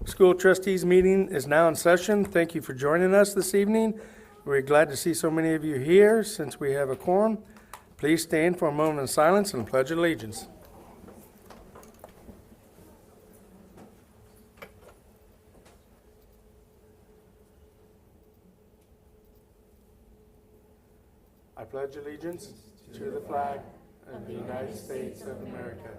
School Trustees meeting is now in session. Thank you for joining us this evening. We're glad to see so many of you here since we have a quorum. Please stand for a moment of silence and pledge allegiance. I pledge allegiance to the flag of the United States of America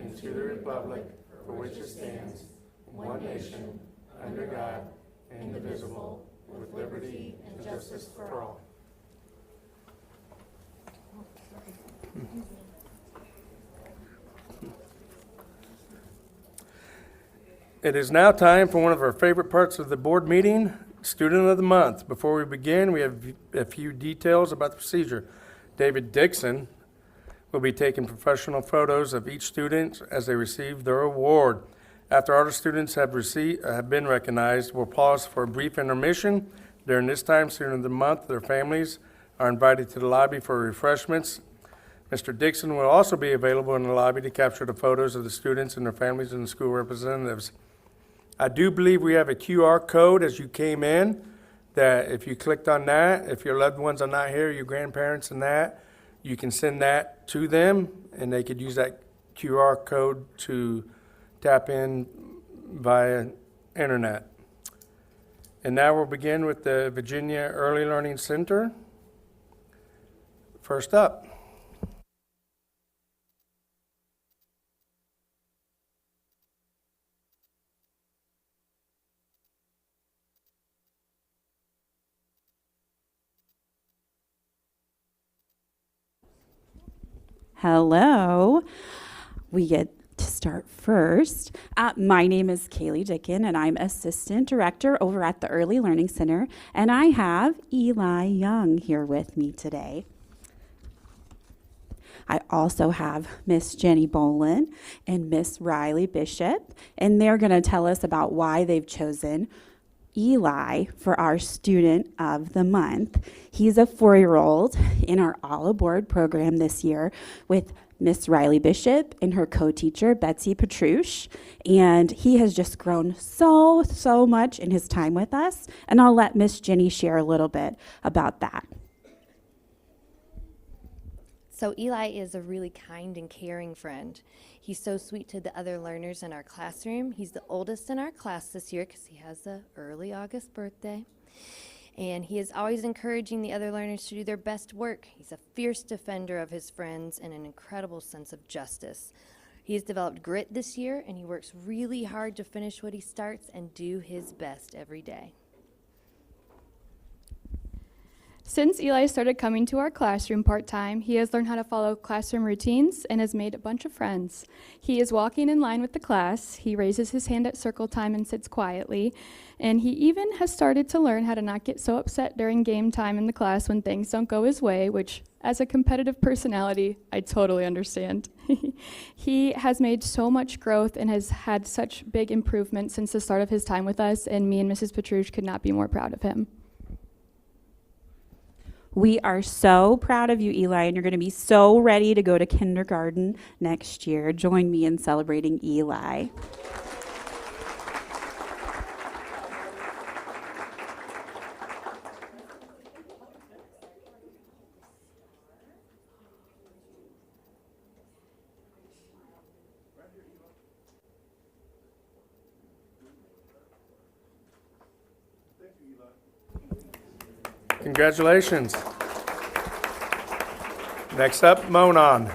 and to the republic for which it stands, one nation, under God, indivisible, with liberty and justice for all. It is now time for one of our favorite parts of the board meeting, Student of the Month. Before we begin, we have a few details about the procedure. David Dixon will be taking professional photos of each student as they receive their award. After all the students have been recognized, we'll pause for a brief intermission. During this time, Student of the Month, their families are invited to the lobby for refreshments. Mr. Dixon will also be available in the lobby to capture the photos of the students and their families and the school representatives. I do believe we have a QR code as you came in, that if you clicked on that, if your loved ones are not here, your grandparents and that, you can send that to them and they could use that QR code to tap in via internet. And now we'll begin with the Virginia Early Learning Center. First up. Hello. We get to start first. My name is Kaylee Dickin, and I'm Assistant Director over at the Early Learning Center, and I have Eli Young here with me today. I also have Miss Jenny Bolin and Miss Riley Bishop, and they're going to tell us about why they've chosen Eli for our Student of the Month. He's a 4-year-old in our All Aboard program this year with Miss Riley Bishop and her co-teacher, Betsy Petrush. And he has just grown so much in his time with us. And I'll let Miss Jenny share a little bit about that. So Eli is a really kind and caring friend. He's so sweet to the other learners in our classroom. He's the oldest in our class this year because he has an early August birthday. And he is always encouraging the other learners to do their best work. He's a fierce defender of his friends and an incredible sense of justice. He has developed grit this year, and he works really hard to finish what he starts and do his best every day. Since Eli started coming to our classroom part-time, he has learned how to follow classroom routines and has made a bunch of friends. He is walking in line with the class, he raises his hand at circle time and sits quietly, and he even has started to learn how to not get so upset during game time in the class when things don't go his way, which, as a competitive personality, I totally understand. He has made so much growth and has had such big improvements since the start of his time with us, and me and Mrs. Petrush could not be more proud of him. We are so proud of you, Eli, and you're going to be so ready to go to kindergarten next year. Join me in celebrating Eli. Congratulations. Next up, Monon.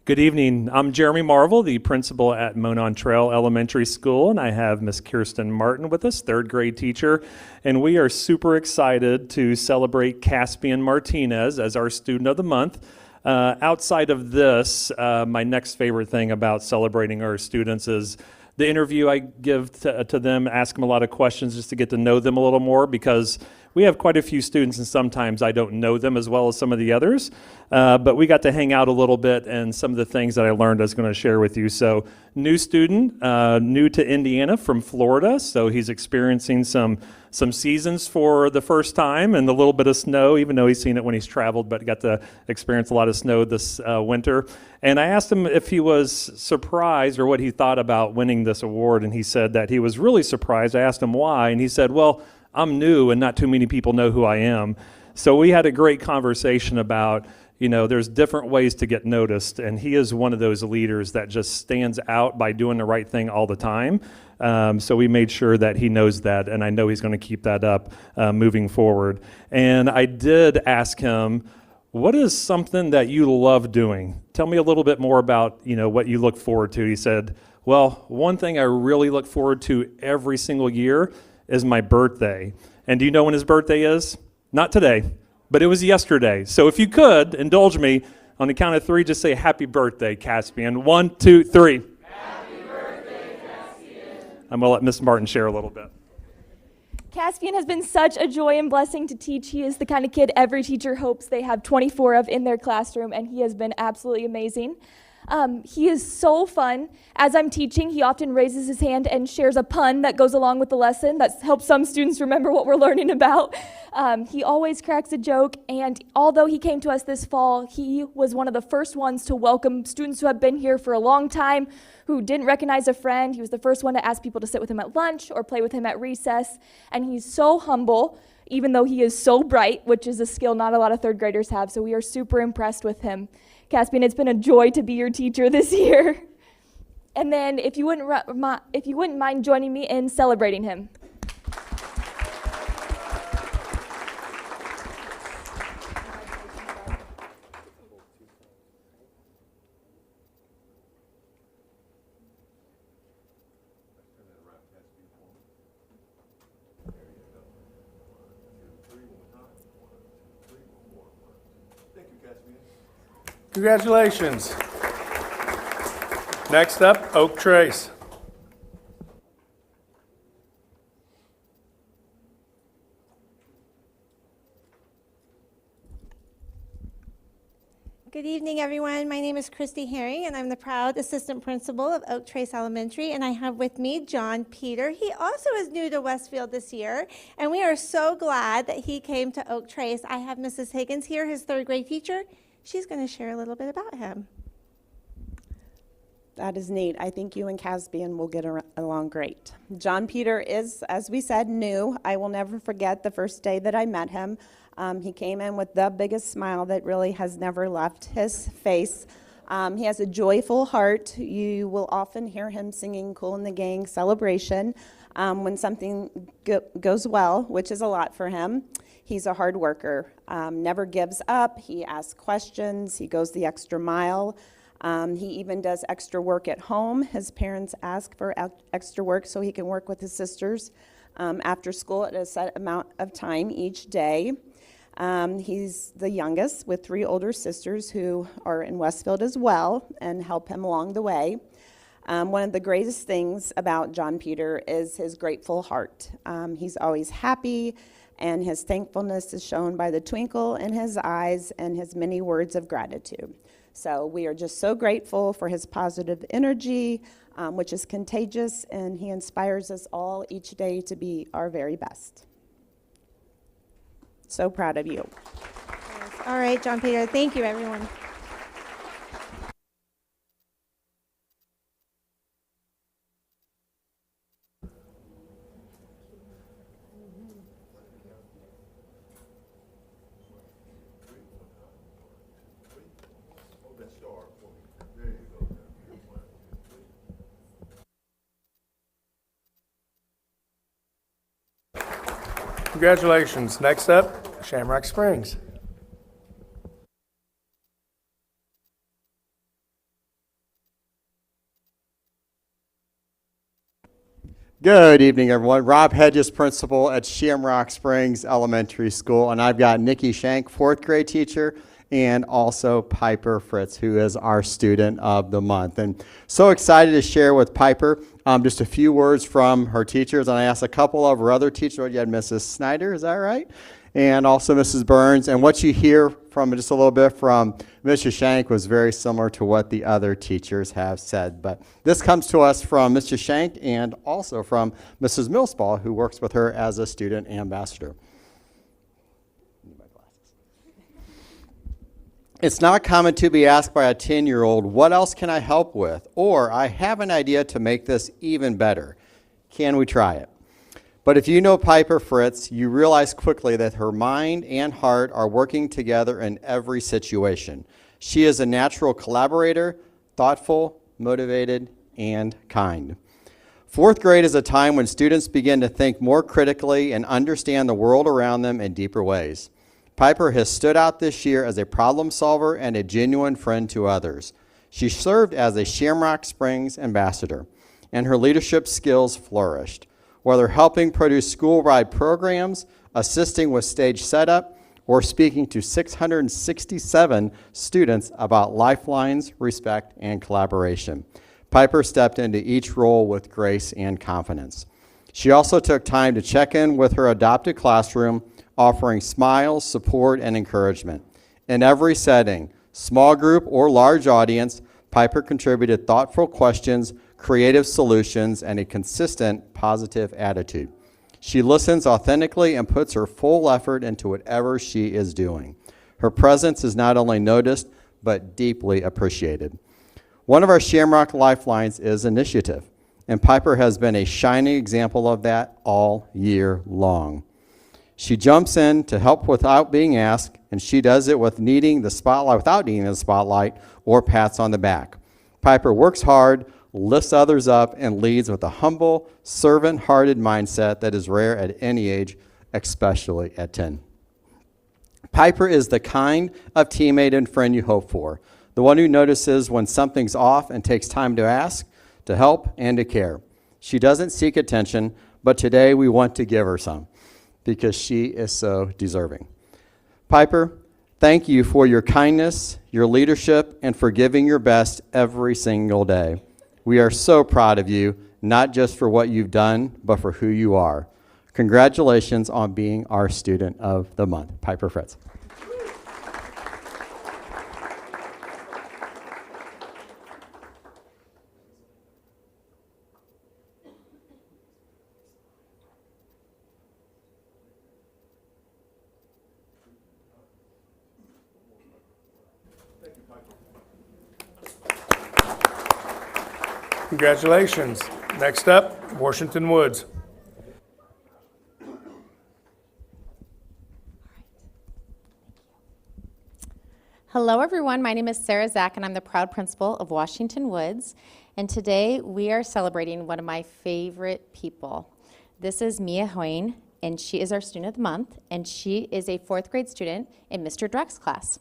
Good evening. I'm Jeremy Marvel, the principal at Monon Trail Elementary School, and I have Miss Kirsten Martin with us, third grade teacher, and we are super excited to celebrate Caspian Martinez as our Student of the Month. Outside of this, my next favorite thing about celebrating our students is the interview I give to them, ask them a lot of questions just to get to know them a little more, because we have quite a few students, and sometimes I don't know them as well as some of the others. But we got to hang out a little bit, and some of the things that I learned I was going to share with you. So, new student, new to Indiana from Florida, so he's experiencing some seasons for the first time and a little bit of snow, even though he's seen it when he's traveled, but got to experience a lot of snow this winter. And I asked him if he was surprised or what he thought about winning this award, and he said that he was really surprised. I asked him why, and he said, well, I'm new and not too many people know who I am. So we had a great conversation about, there's different ways to get noticed, and he is one of those leaders that just stands out by doing the right thing all the time. So we made sure that he knows that, and I know he's going to keep that up moving forward. And I did ask him, what is something that you love doing? Tell me a little bit more about, what you look forward to. He said, well, one thing I really look forward to every single year is my birthday. And do you know when his birthday is? Not today, but it was yesterday. So if you could indulge me on the count of 3, just say happy birthday, Caspian. 1, 2, 3. Happy birthday, Caspian. I'm going to let Miss Martin share a little bit. Caspian has been such a joy and blessing to teach. He is the kind of kid every teacher hopes they have 24 of in their classroom, and he has been absolutely amazing. He is so fun. As I'm teaching, he often raises his hand and shares a pun that goes along with the lesson that helps some students remember what we're learning about. He always cracks a joke, and although he came to us this fall, he was one of the first ones to welcome students who have been here for a long time, who didn't recognize a friend. He was the first one to ask people to sit with him at lunch or play with him at recess, and he's so humble, even though he is so bright, which is a skill not a lot of third graders have, so we are super impressed with him. Caspian, it's been a joy to be your teacher this year. And then if you wouldn't mind joining me in celebrating him. Congratulations. Next up, Oak Trace. Good evening, everyone. My name is Christy Herring, and I'm the proud assistant principal of Oak Trace Elementary, and I have with me John Peter. He also is new to Westfield this year, and we are so glad that he came to Oak Trace. I have Mrs. Higgins here, his third grade teacher. She's going to share a little bit about him. That is neat. I think you and Caspian will get along great. John Peter is, as we said, new. I will never forget the first day that I met him. He came in with the biggest smile that really has never left his face. He has a joyful heart. You will often hear him singing Kool and the Gang Celebration when something goes well, which is a lot for him. He's a hard worker, never gives up. He asks questions. He goes the extra mile. He even does extra work at home. His parents ask for extra work so he can work with his sisters after school at a set amount of time each day. He's the youngest with 3 older sisters who are in Westfield as well and help him along the way. One of the greatest things about John Peter is his grateful heart. He's always happy, and his thankfulness is shown by the twinkle in his eyes and his many words of gratitude. So we are just so grateful for his positive energy, which is contagious, and he inspires us all each day to be our very best. So proud of you. All right, John Peter. Thank you, everyone. Congratulations. Next up, Shamrock Springs. Good evening, everyone. Rob Hedges, principal at Shamrock Springs Elementary School, and I've got Nikki Shank, 4th grade teacher, and also Piper Fritz, who is our student of the month. And so excited to share with Piper just a few words from her teachers. And I asked a couple of her other teachers. You had Mrs. Snyder, is that right? and also Mrs. Burns. And what you hear from just a little bit from Mr. Shank was very similar to what the other teachers have said. But this comes to us from Mr. Shank and also from Mrs. Millspaw, who works with her as a student ambassador. It's not common to be asked by a 10-year-old, what else can I help with? Or, I have an idea to make this even better. Can we try it? But if you know Piper Fritz, you realize quickly that her mind and heart are working together in every situation. She is a natural collaborator, thoughtful, motivated, and kind. Fourth grade is a time when students begin to think more critically and understand the world around them in deeper ways. Piper has stood out this year as a problem solver and a genuine friend to others. She served as a Shamrock Springs ambassador, and her leadership skills flourished. Whether helping produce school-wide programs, assisting with stage setup, or speaking to 667 students about lifelines, respect, and collaboration, Piper stepped into each role with grace and confidence. She also took time to check in with her adopted classroom, offering smiles, support, and encouragement. In every setting, small group or large audience, Piper contributed thoughtful questions, creative solutions, and a consistent positive attitude. She listens authentically and puts her full effort into whatever she is doing. Her presence is not only noticed, but deeply appreciated. One of our Shamrock Lifelines is initiative, and Piper has been a shining example of that all year long. She jumps in to help without being asked, and she does it without needing the spotlight or pats on the back. Piper works hard, lifts others up, and leads with a humble, servant-hearted mindset that is rare at any age, especially at 10. Piper is the kind of teammate and friend you hope for, the one who notices when something's off and takes time to ask, to help, and to care. She doesn't seek attention, but today we want to give her some, because she is so deserving. Piper, thank you for your kindness, your leadership, and for giving your best every single day. We are so proud of you, not just for what you've done, but for who you are. Congratulations on being our Student of the Month. Piper Fritz. Congratulations. Next up, Washington Woods. Hello, everyone. My name is Sarah Zach, and I'm the proud principal of Washington Woods. And today we are celebrating one of my favorite people. This is Mia Hoyne, and she is our Student of the Month, and she is a fourth grade student in Mr. Dreck's class.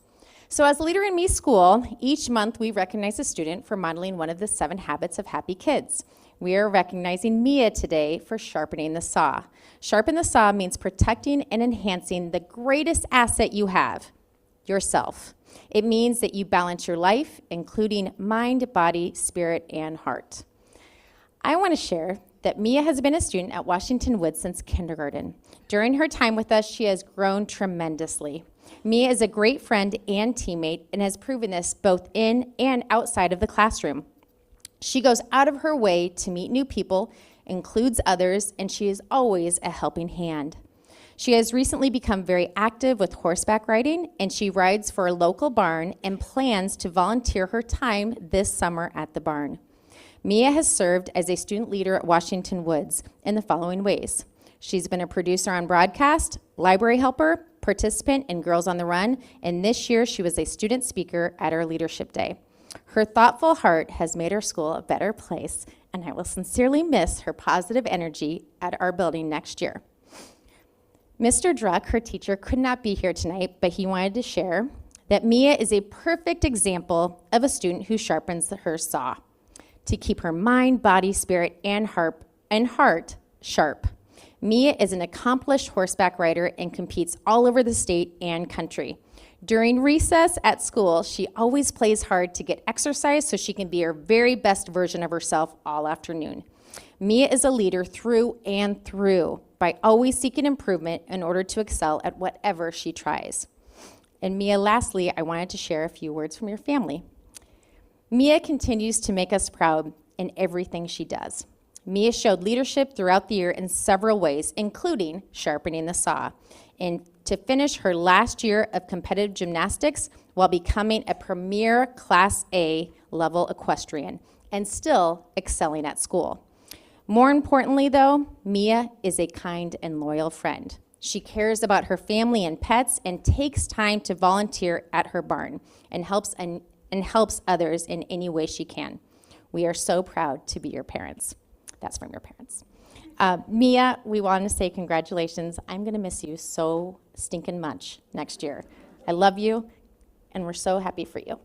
So as Leader in Me School, each month we recognize a student for modeling one of the 7 habits of happy kids. We are recognizing Mia today for sharpening the saw. Sharpen the saw means protecting and enhancing the greatest asset you have, yourself. It means that you balance your life, including mind, body, spirit, and heart. I want to share that Mia has been a student at Washington Woods since kindergarten. During her time with us, she has grown tremendously. Mia is a great friend and teammate and has proven this both in and outside of the classroom. She goes out of her way to meet new people, includes others, and she is always a helping hand. She has recently become very active with horseback riding, and she rides for a local barn and plans to volunteer her time this summer at the barn. Mia has served as a student leader at Washington Woods in the following ways. She's been a producer on broadcast, library helper, participant in Girls on the Run, and this year she was a student speaker at our Leadership Day. Her thoughtful heart has made our school a better place, and I will sincerely miss her positive energy at our building next year. Mr. Druck, her teacher, could not be here tonight, but he wanted to share that Mia is a perfect example of a student who sharpens her saw to keep her mind, body, spirit, and heart sharp. Mia is an accomplished horseback rider and competes all over the state and country. During recess at school, she always plays hard to get exercise so she can be her very best version of herself all afternoon. Mia is a leader through and through. by always seeking improvement in order to excel at whatever she tries. And Mia, lastly, I wanted to share a few words from your family. Mia continues to make us proud in everything she does. Mia showed leadership throughout the year in several ways, including sharpening the saw, and to finish her last year of competitive gymnastics while becoming a premier Class A level equestrian and still excelling at school. More importantly, though, Mia is a kind and loyal friend. She cares about her family and pets and takes time to volunteer at her barn and helps others in any way she can. We are so proud to be your parents. That's from your parents. Mia, we want to say congratulations. I'm going to miss you so stinking much next year. I love you, and we're so happy for you.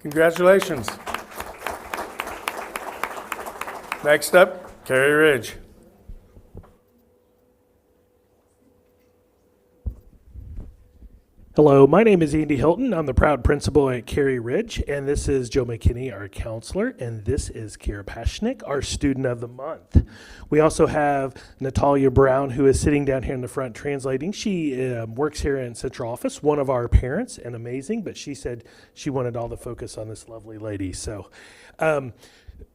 Congratulations. Next up, Carrie Ridge. Hello, my name is Andy Hilton. I'm the proud principal at Carrie Ridge, and this is Joe McKinney, our counselor, and this is Kira Pashnik, our student of the month. We also have Natalia Brown, who is sitting down here in the front translating. She works here in central office, one of our parents, and amazing, but she said she wanted all the focus on this lovely lady. So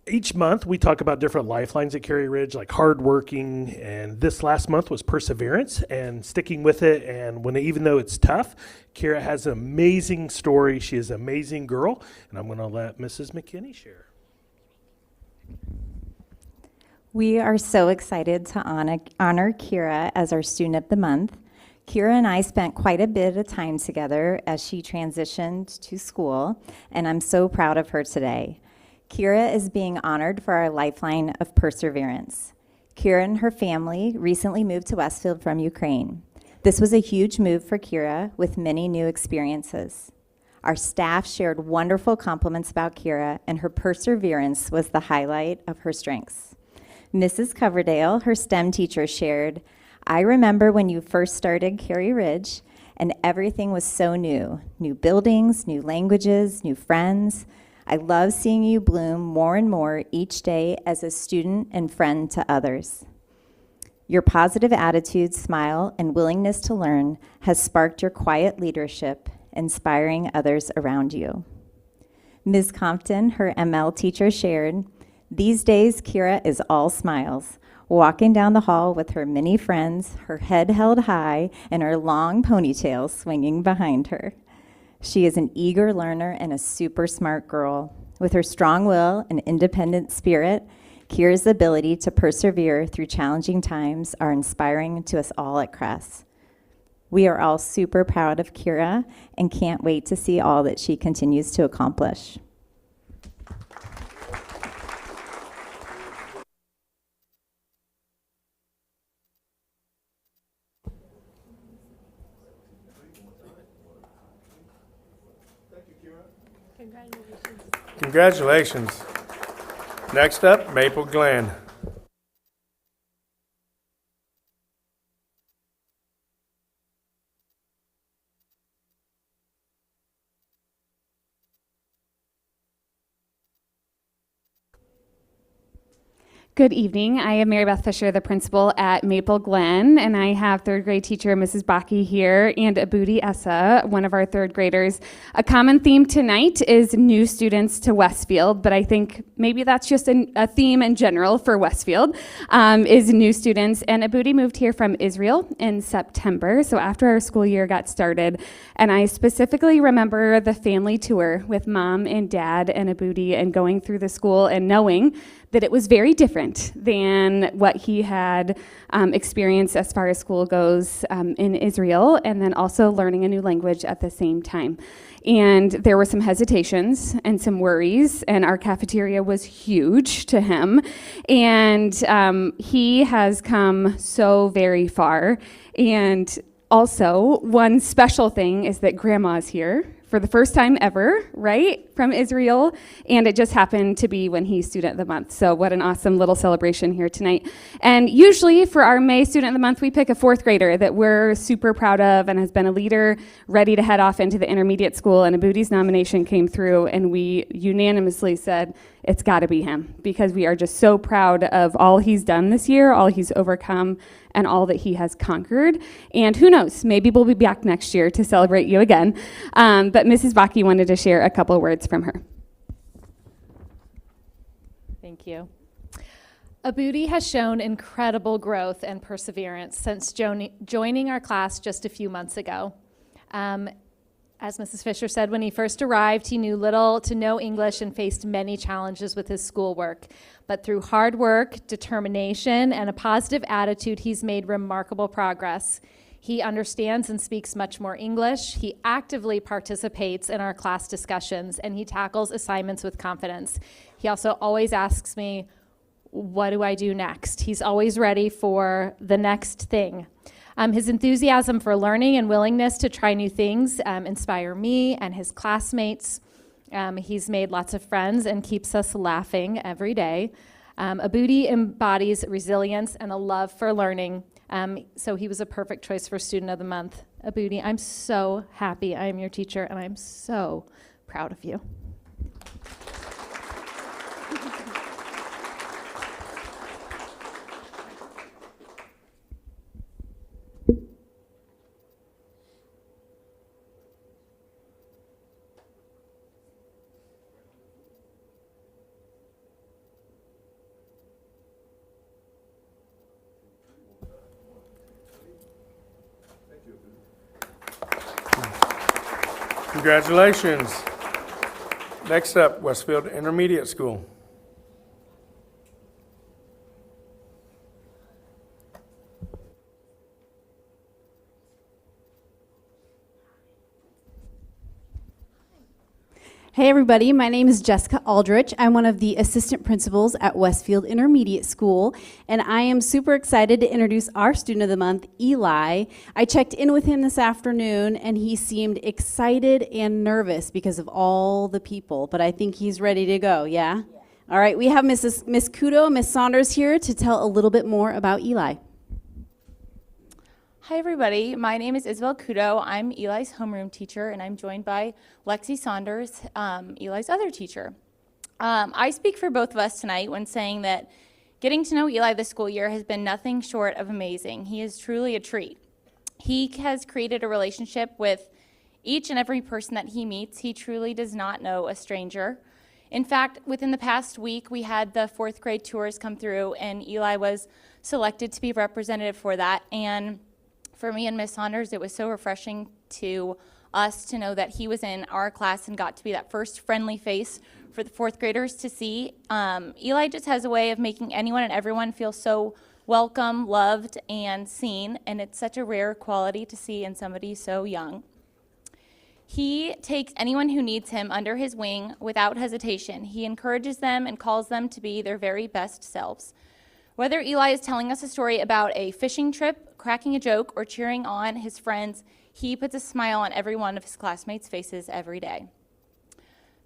each month we talk about different lifelines at Carrie Ridge, like hardworking, and this last month was perseverance and sticking with it. And even though it's tough, Kira has an amazing story. She is an amazing girl, and I'm going to let Mrs. McKinney share. We are so excited to honor Kira as our student of the month. Kira and I spent quite a bit of time together as she transitioned to school, and I'm so proud of her today. Kira is being honored for our lifeline of perseverance. Kira and her family recently moved to Westfield from Ukraine. This was a huge move for Kira with many new experiences. Our staff shared wonderful compliments about Kira, and her perseverance was the highlight of her strengths. Mrs. Coverdale, her STEM teacher, shared, "I remember when you first started Carrie Ridge, and everything was so new. New buildings, new languages, new friends. I love seeing you bloom more and more each day as a student and friend to others. Your positive attitude, smile, and willingness to learn has sparked your quiet leadership, inspiring others around you." Ms. Compton, her ML teacher, shared, "These days, Kira is all smiles, walking down the hall with her many friends, her head held high, and her long ponytail swinging behind her. She is an eager learner and a super smart girl. With her strong will and independent spirit, Kira's ability to persevere through challenging times are inspiring to us all at Crest. We are all super proud of Kira and can't wait to see all that she continues to accomplish." Congratulations. Next up, Maple Glen. Good evening. I am Mary Beth Fisher, the principal at Maple Glen, and I have third grade teacher Mrs. Baki here and Abudi Essa, one of our third graders. A common theme tonight is new students to Westfield, but I think maybe that's just a theme in general for Westfield, is new students. And Abudi moved here from Israel in September, so after our school year got started. And I specifically remember the family tour with mom and dad and Abudi and going through the school and knowing that it was very different than what he had experienced as far as school goes in Israel, and then also learning a new language at the same time. And there were some hesitations and some worries, and our cafeteria was huge to him. And he has come so very far. And also, one special thing is that Grandma's here for the first time ever, right, from Israel, and it just happened to be when he's Student of the Month. So what an awesome little celebration here tonight. And usually for our May Student of the Month, we pick a fourth grader that we're super proud of and has been a leader ready to head off into the intermediate school, and Abudi's nomination came through, and we unanimously said, it's got to be him, because we are just so proud of all he's done this year, all he's overcome, and all that he has conquered. And who knows, maybe we'll be back next year to celebrate you again. But Mrs. Baki wanted to share a couple words from her. Thank you. Abudi has shown incredible growth and perseverance since joining our class just a few months ago. As Mrs. Fisher said, when he first arrived, he knew little to no English and faced many challenges with his schoolwork. But through hard work, determination, and a positive attitude, he's made remarkable progress. He understands and speaks much more English. He actively participates in our class discussions, and he tackles assignments with confidence. He also always asks me, what do I do next? He's always ready for the next thing. His enthusiasm for learning and willingness to try new things inspire me and his classmates. He's made lots of friends and keeps us laughing every day. Abudi embodies resilience and a love for learning, so he was a perfect choice for Student of the Month. Abudi, I'm so happy I am your teacher, and I'm so proud of you. Congratulations. Next up, Westfield Intermediate School. Hey everybody, my name is Jessica Aldrich. I'm one of the assistant principals at Westfield Intermediate School, and I am super excited to introduce our student of the month, Eli. I checked in with him this afternoon, and he seemed excited and nervous because of all the people, but I think he's ready to go, yeah? All right, we have Miss Kudo, Miss Saunders here to tell a little bit more about Eli. Hi everybody, my name is Isabel Kudo. I'm Eli's homeroom teacher, and I'm joined by Lexi Saunders, Eli's other teacher. I speak for both of us tonight when saying that getting to know Eli this school year has been nothing short of amazing. He is truly a treat. He has created a relationship with each and every person that he meets. He truly does not know a stranger. In fact, within the past week, we had the fourth grade tours come through, and Eli was selected to be representative for that. And for me and Miss Saunders, it was so refreshing to us to know that he was in our class and got to be that first friendly face for the fourth graders to see. Eli just has a way of making anyone and everyone feel so welcome, loved, and seen, and it's such a rare quality to see in somebody so young. He takes anyone who needs him under his wing without hesitation. He encourages them and calls them to be their very best selves. Whether Eli is telling us a story about a fishing trip, cracking a joke, or cheering on his friends, he puts a smile on every one of his classmates' faces every day.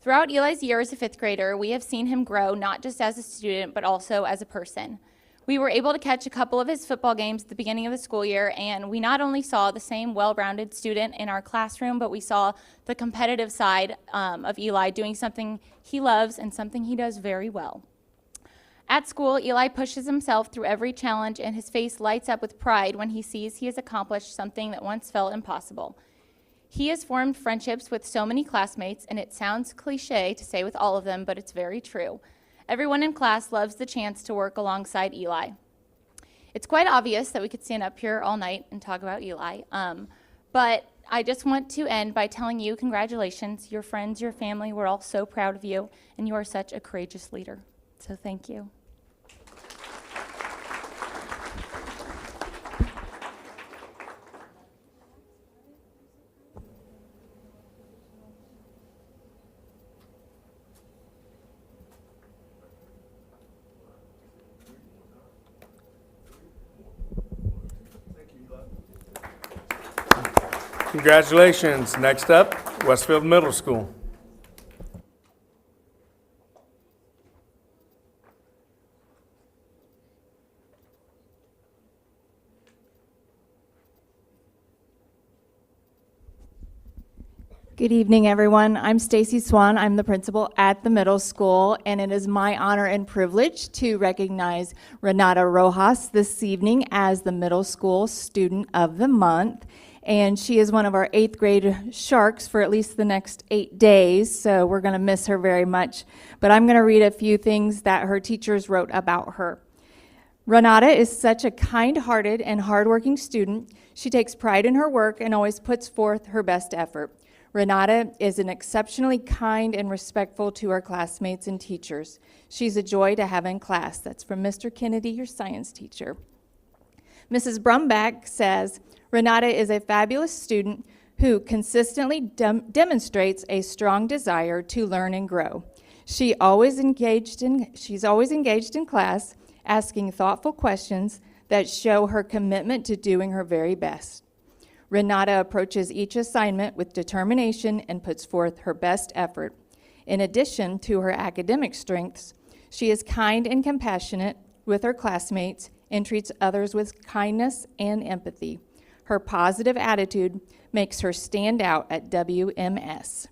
Throughout Eli's year as a fifth grader, we have seen him grow not just as a student, but also as a person. We were able to catch a couple of his football games at the beginning of the school year, and we not only saw the same well-rounded student in our classroom, but we saw the competitive side of Eli doing something he loves and something he does very well. At school, Eli pushes himself through every challenge, and his face lights up with pride when he sees he has accomplished something that once felt impossible. He has formed friendships with so many classmates, and it sounds cliche to say with all of them, but it's very true. Everyone in class loves the chance to work alongside Eli. It's quite obvious that we could stand up here all night and talk about Eli, but I just want to end by telling you congratulations, your friends, your family, we're all so proud of you, and you are such a courageous leader. So thank you. Congratulations. Next up, Westfield Middle School. Good evening, everyone. I'm Stacy Swan. I'm the principal at the middle school, and it is my honor and privilege to recognize Renata Rojas this evening as the middle school student of the month. And she is one of our 8th grade sharks for at least the next 8 days, so we're going to miss her very much. But I'm going to read a few things that her teachers wrote about her. Renata is such a kind-hearted and hardworking student. She takes pride in her work and always puts forth her best effort. Renata is an exceptionally kind and respectful to her classmates and teachers. She's a joy to have in class. That's from Mr. Kennedy, your science teacher. Mrs. Brumback says, Renata is a fabulous student who consistently demonstrates a strong desire to learn and grow. She's always engaged in class, asking thoughtful questions that show her commitment to doing her very best. Renata approaches each assignment with determination and puts forth her best effort. In addition to her academic strengths, she is kind and compassionate with her classmates and treats others with kindness and empathy. Her positive attitude makes her stand out at WMS.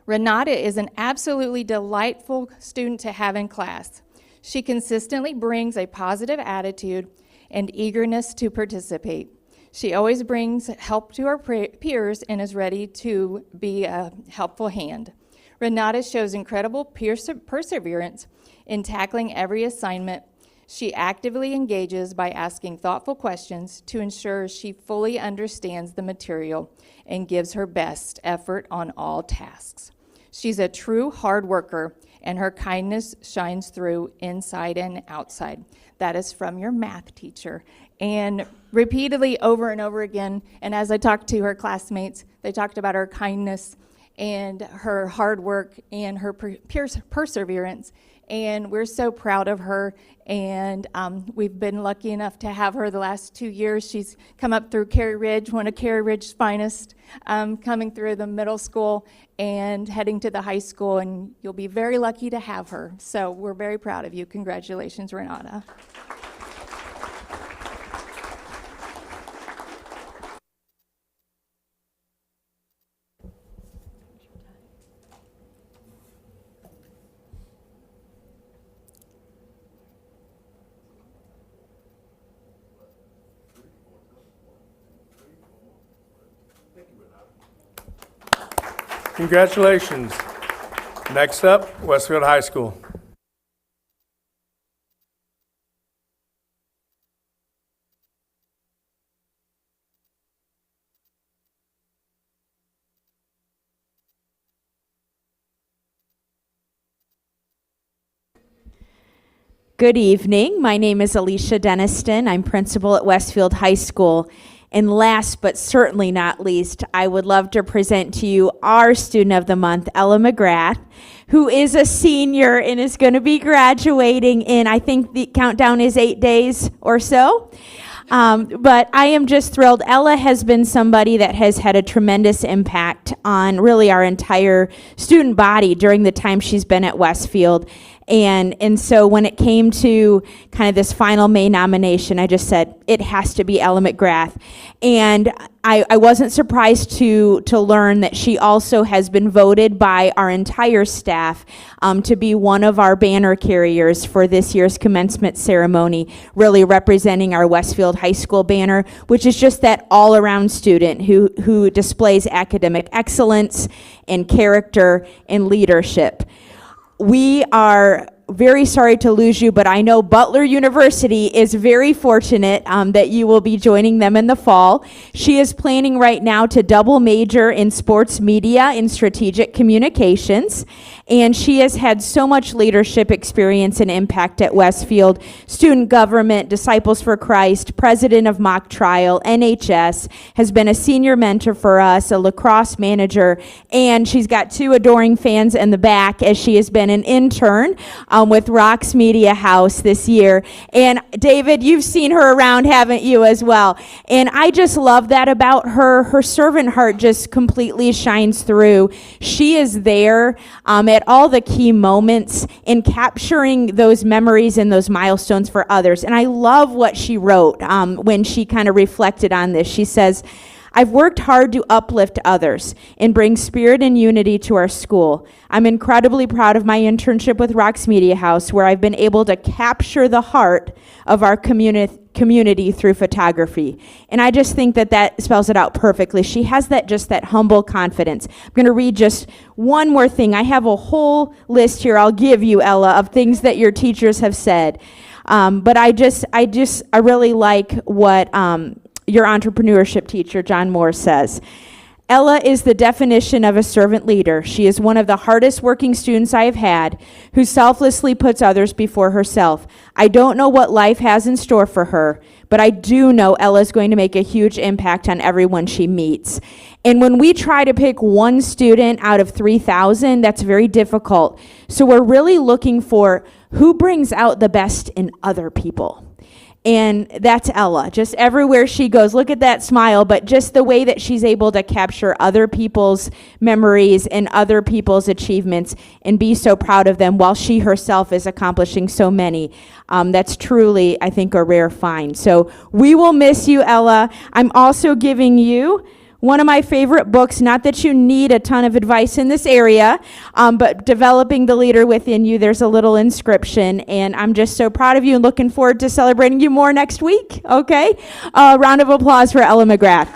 Renata is an absolutely delightful student to have in class. She consistently brings a positive attitude and eagerness to participate. She always brings help to her peers and is ready to be a helpful hand. Renata shows incredible perseverance in tackling every assignment. She actively engages by asking thoughtful questions to ensure she fully understands the material and gives her best effort on all tasks. She's a true hard worker, and her kindness shines through inside and outside. That is from your math teacher. And repeatedly over and over again, and as I talked to her classmates, they talked about her kindness and her hard work and her perseverance. And we're so proud of her. And we've been lucky enough to have her the last 2 years. She's come up through Cary Ridge, one of Cary Ridge's finest, coming through the middle school and heading to the high school. And you'll be very lucky to have her. So we're very proud of you. Congratulations, Renata. Congratulations. Next up, Westfield High School. Good evening. My name is Alicia Deniston. I'm principal at Westfield High School. And last but certainly not least, I would love to present to you our student of the month, Ella McGrath, who is a senior and is going to be graduating in, I think the countdown is 8 days or so. But I am just thrilled. Ella has been somebody that has had a tremendous impact on really our entire student body during the time she's been at Westfield. And so when it came to kind of this final May nomination, I just said, it has to be Ella McGrath. And I wasn't surprised to learn that she also has been voted by our entire staff to be one of our banner carriers for this year's commencement ceremony, really representing our Westfield High School banner, which is just that all-around student who displays academic excellence and character and leadership. We are very sorry to lose you, but I know Butler University is very fortunate that you will be joining them in the fall. She is planning right now to double major in sports media and strategic communications, and she has had so much leadership experience and impact at Westfield, student government, Disciples for Christ, president of Mock Trial, NHS, has been a senior mentor for us, a lacrosse manager, and she's got 2 adoring fans in the back as she has been an intern with Rox Media House this year. And David, you've seen her around, haven't you, as well? And I just love that about her. Her servant heart just completely shines through. She is there at all the key moments in capturing those memories and those milestones for others. And I love what she wrote when she kind of reflected on this. She says, I've worked hard to uplift others and bring spirit and unity to our school. I'm incredibly proud of my internship with Rox Media House, where I've been able to capture the heart of our community through photography. And I just think that that spells it out perfectly. She has that humble confidence. I'm going to read just one more thing. I have a whole list here I'll give you, Ella, of things that your teachers have said. But I really like what your entrepreneurship teacher, John Moore, says. Ella is the definition of a servant leader. She is one of the hardest working students I have had, who selflessly puts others before herself. I don't know what life has in store for her, but I do know Ella is going to make a huge impact on everyone she meets. And when we try to pick one student out of 3,000, that's very difficult. So we're really looking for who brings out the best in other people. And that's Ella. Just everywhere she goes, look at that smile, but just the way that she's able to capture other people's memories and other people's achievements and be so proud of them while she herself is accomplishing so many. That's truly, I think, a rare find. So we will miss you, Ella. I'm also giving you one of my favorite books, not that you need a ton of advice in this area, but Developing the Leader Within You. There's a little inscription, and I'm just so proud of you and looking forward to celebrating you more next week, okay? Round of applause for Ella McGrath.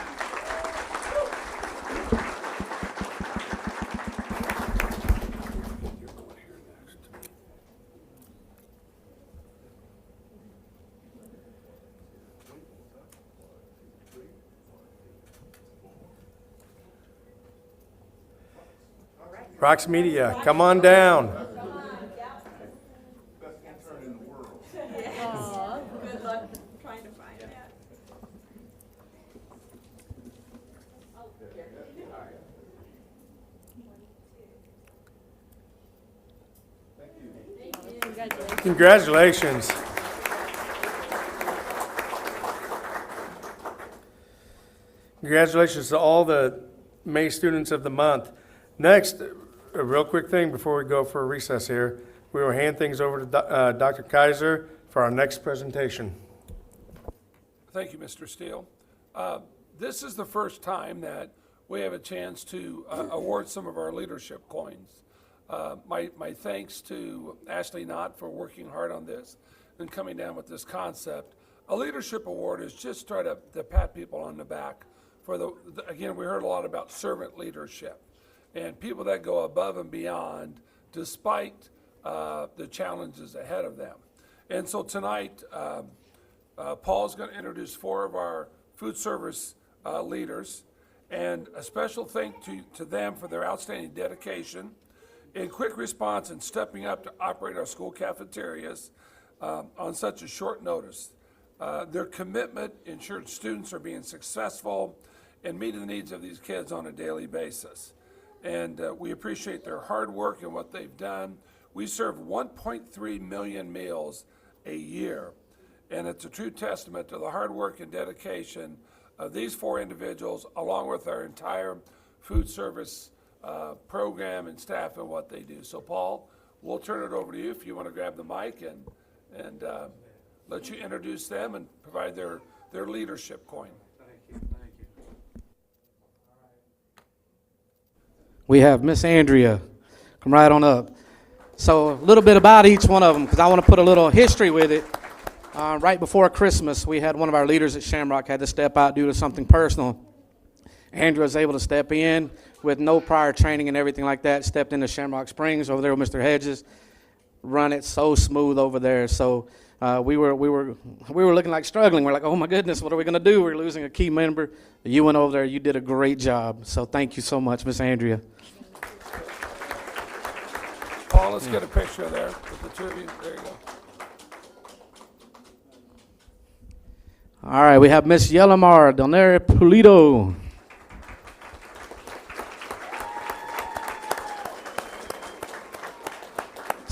Rox Media, come on down. Good luck trying to find that. Congratulations. Congratulations to all the May Students of the Month. Next, a real quick thing before we go for a recess here. We will hand things over to Dr. Kaiser for our next presentation. Thank you, Mr. Steele. This is the first time that we have a chance to award some of our leadership coins. My thanks to Ashley Knott for working hard on this and coming down with this concept. A leadership award is just try to pat people on the back for again, we heard a lot about servant leadership and people that go above and beyond despite the challenges ahead of them. And so tonight, Paul's going to introduce 4 of our food service leaders, and a special thank to them for their outstanding dedication in quick response and stepping up to operate our school cafeterias on such a short notice. Their commitment ensured students are being successful and meeting the needs of these kids on a daily basis. And we appreciate their hard work and what they've done. We serve 1.3 million meals a year, and it's a true testament to the hard work and dedication of these 4 individuals, along with our entire food service program and staff and what they do. So Paul, we'll turn it over to you if you want to grab the mic and let you introduce them and provide their leadership coin. We have Miss Andrea. Come right on up. So a little bit about each one of them, because I want to put a little history with it. Right before Christmas, we had one of our leaders at Shamrock had to step out due to something personal. Andrea was able to step in with no prior training and everything like that, stepped into Shamrock Springs over there with Mr. Hedges, run it so smooth over there. So we were looking like struggling. We're like, oh my goodness, what are we going to do? We're losing a key member. You went over there, you did a great job. So thank you so much, Miss Andrea. Paul, let's get a picture there with the 2 of you. There you go. All right, we have Miss Yelamar Donere Pulido.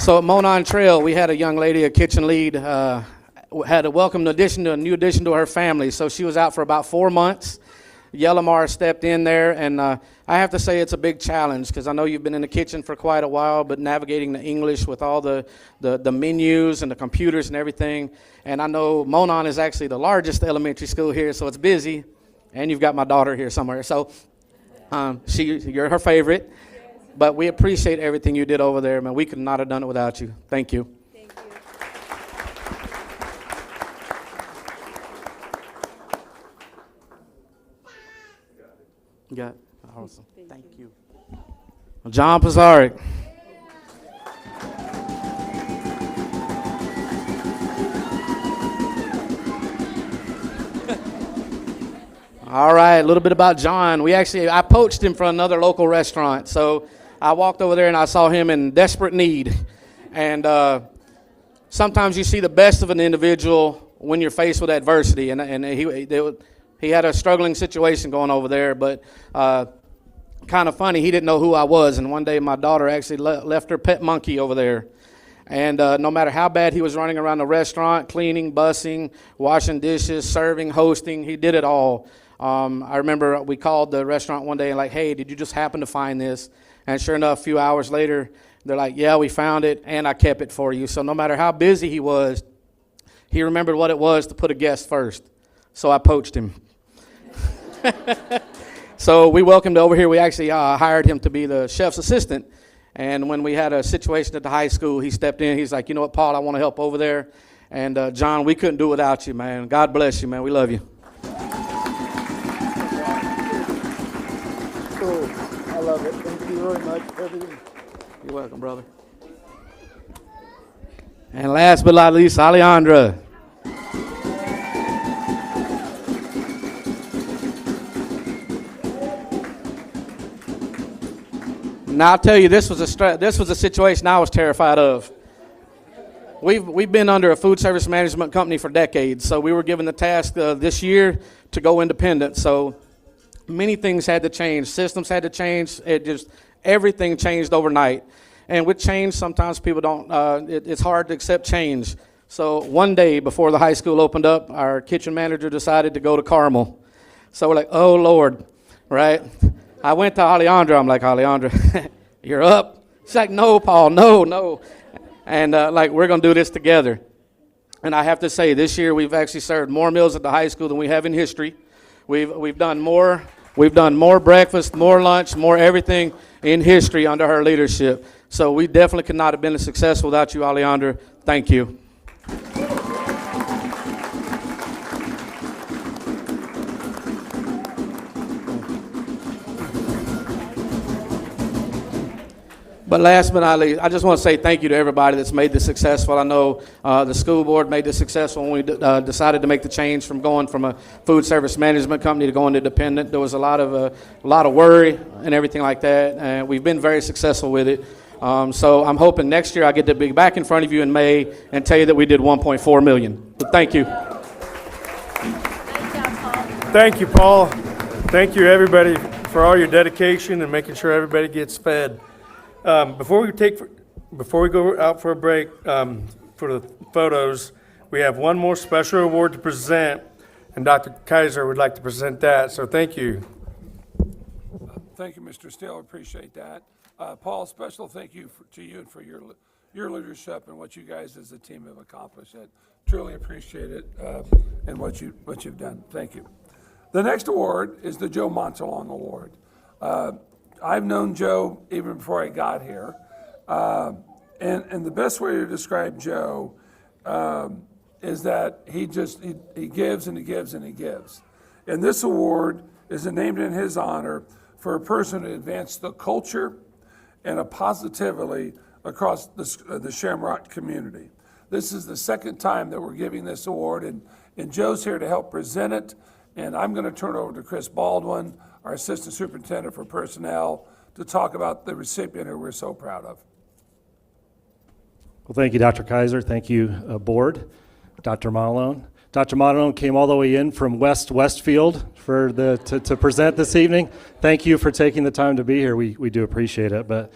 So at Monon Trail, we had a young lady, a kitchen lead, had a welcome addition, a new addition to her family. So she was out for about 4 months. Yellamar stepped in there, and I have to say it's a big challenge because I know you've been in the kitchen for quite a while, but navigating the English with all the menus and the computers and everything. And I know Monon is actually the largest elementary school here, so it's busy. And you've got my daughter here somewhere. So you're her favorite. But we appreciate everything you did over there, man. We could not have done it without you. Thank you. Thank you. Got it. Awesome. Thank you. John Pizarnik. All right, a little bit about John. I poached him from another local restaurant. So I walked over there and I saw him in desperate need. And sometimes you see the best of an individual when you're faced with adversity. And he had a struggling situation going over there, but kind of funny, he didn't know who I was. And one day my daughter actually left her pet monkey over there. And no matter how bad he was running around the restaurant, cleaning, bussing, washing dishes, serving, hosting, he did it all. I remember we called the restaurant one day and like, hey, did you just happen to find this? And sure enough, a few hours later, they're like, yeah, we found it, and I kept it for you. So no matter how busy he was, he remembered what it was to put a guest first. So I poached him. So we welcomed him over here. We actually hired him to be the chef's assistant. And when we had a situation at the high school, he stepped in. He's like, you know what, Paul, I want to help over there. And John, we couldn't do without you, man. God bless you, man. We love you. Cool. I love it. Thank you very much. You're welcome, brother. And last but not least, Alejandra. Now I'll tell you, this was a situation I was terrified of. We've been under a food service management company for decades, so we were given the task this year to go independent. So many things had to change, systems had to change. Everything changed overnight. And with change, sometimes people don't. It's hard to accept change. So one day before the high school opened up, our kitchen manager decided to go to Carmel. So we're like, oh Lord, right? I went to Alejandra. I'm like, Alejandra, you're up. She's like, no, Paul, no. And we're going to do this together. And I have to say, this year we've actually served more meals at the high school than we have in history. We've done more breakfast, more lunch, more everything in history under her leadership. So we definitely could not have been as successful without you, Alejandra. Thank you. But last but not least, I just want to say thank you to everybody that's made this successful. I know the school board made this successful when we decided to make the change from going from a food service management company to going independent. There was a lot of worry and everything like that, and we've been very successful with it. So I'm hoping next year I get to be back in front of you in May and tell you that we did $1.4 million. But thank you. Thank you, Paul. Thank you, everybody, for all your dedication and making sure everybody gets fed. Before we go out for a break for the photos, we have one more special award to present, and Dr. Kaiser would like to present that. So thank you. Thank you, Mr. Steele. I appreciate that. Paul, special thank you to you and for your leadership and what you guys as a team have accomplished. I truly appreciate it and what you've done. Thank you. The next award is the Joe Montalong Award. I've known Joe even before I got here, and the best way to describe Joe is that he gives and he gives and he gives. And this award is named in his honor for a person who advanced the culture and a positivity across the Shamrock community. This is the second time that we're giving this award, and Joe's here to help present it. And I'm going to turn it over to Chris Baldwin, our Assistant Superintendent for Personnel, to talk about the recipient who we're so proud of. Well, thank you, Dr. Kaiser. Thank you, Board. Dr. Malone. Dr. Malone came all the way in from Westfield to present this evening. Thank you for taking the time to be here. We do appreciate it. But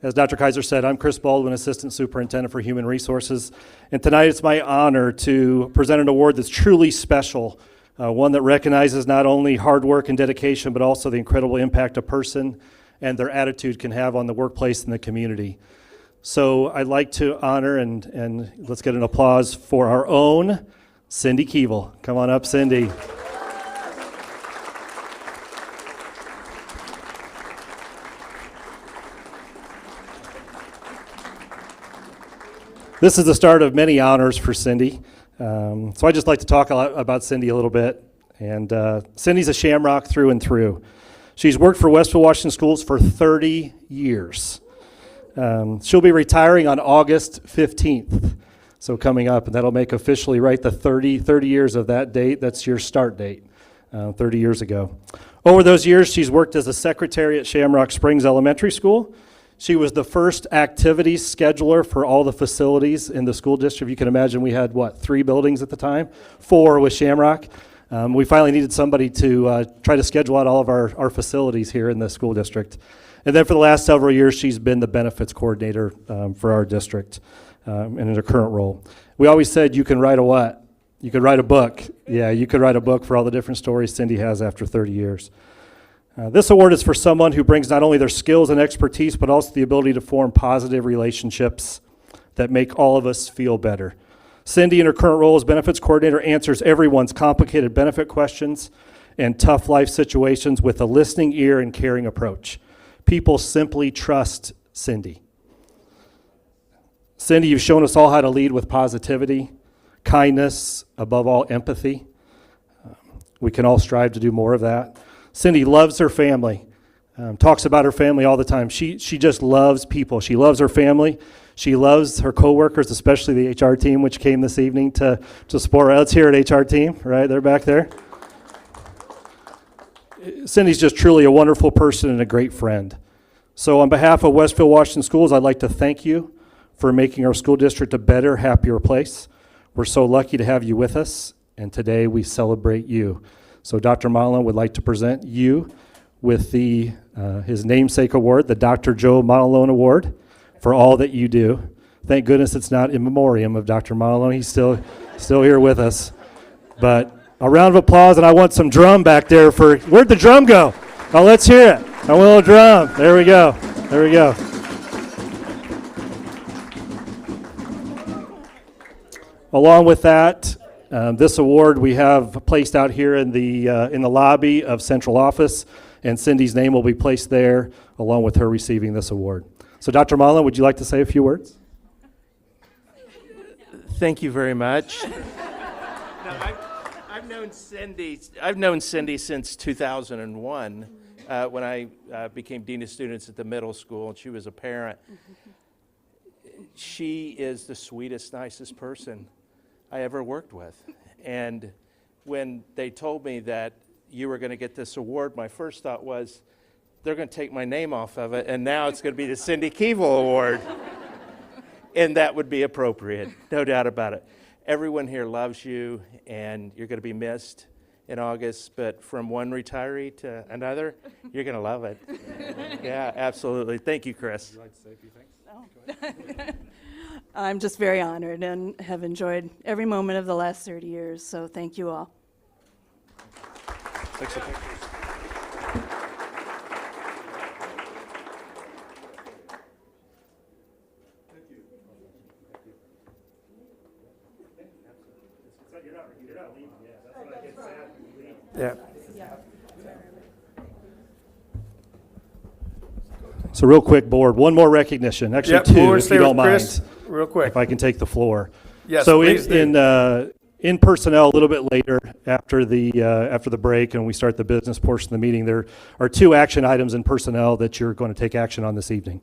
As Dr. Kaiser said, I'm Chris Baldwin, Assistant Superintendent for Human Resources, and tonight it's my honor to present an award that's truly special, one that recognizes not only hard work and dedication, but also the incredible impact a person and their attitude can have on the workplace and the community. So I'd like to honor and let's get an applause for our own Cindy Keevil. Come on up, Cindy. This is the start of many honors for Cindy. So I'd just like to talk about Cindy a little bit. And Cindy's a Shamrock through and through. She's worked for Westfield Washington Schools for 30 years. She'll be retiring on August 15th. So coming up, and that'll make officially right the 30 years of that date. That's your start date, 30 years ago. Over those years, she's worked as a secretary at Shamrock Springs Elementary School. She was the first activities scheduler for all the facilities in the school district. You can imagine we had, 3 buildings at the time? 4 with Shamrock. We finally needed somebody to try to schedule out all of our facilities here in the school district. And then for the last several years, she's been the benefits coordinator for our district and in her current role. We always said you can write a what? You could write a book. Yeah, you could write a book for all the different stories Cindy has after 30 years. This award is for someone who brings not only their skills and expertise, but also the ability to form positive relationships that make all of us feel better. Cindy, in her current role as benefits coordinator, answers everyone's complicated benefit questions and tough life situations with a listening ear and caring approach. People simply trust Cindy. Cindy, you've shown us all how to lead with positivity, kindness, above all, empathy. We can all strive to do more of that. Cindy loves her family, talks about her family all the time. She just loves people. She loves her family. She loves her coworkers, especially the HR team, which came this evening to support her. Let's hear it, HR team, right? They're back there. Cindy's just truly a wonderful person and a great friend. So on behalf of Westfield Washington Schools, I'd like to thank you for making our school district a better, happier place. We're so lucky to have you with us, and today we celebrate you. So Dr. Motlon would like to present you with his namesake award, the Dr. Joe Motlon Award, for all that you do. Thank goodness it's not in memoriam of Dr. Motlon. He's still here with us. But a round of applause, and I want some drum back there for, where'd the drum go? Oh, let's hear it. A little drum. There we go. There we go. Along with that, this award we have placed out here in the lobby of central office, and Cindy's name will be placed there along with her receiving this award. So Dr. Motlon, would you like to say a few words? Thank you very much. I've known Cindy since 2001 when I became Dean of Students at the middle school, and she was a parent. She is the sweetest, nicest person I ever worked with. And when they told me that you were going to get this award, my first thought was, they're going to take my name off of it, and now it's going to be the Cindy Keevil Award. And that would be appropriate, no doubt about it. Everyone here loves you, and you're going to be missed in August, but from one retiree to another, you're going to love it. Yeah, absolutely. Thank you, Chris. Would you like to say a few things? I'm just very honored and have enjoyed every moment of the last 30 years, so thank you all. Thanks. Yeah. So real quick, board, one more recognition, actually Yep, two, we'll if stay you with don't mind. Chris real quick. If I can take the floor. Yes, so please do. in personnel, a little bit later after the break and we start the business portion of the meeting, there are 2 action items in personnel that you're going to take action on this evening.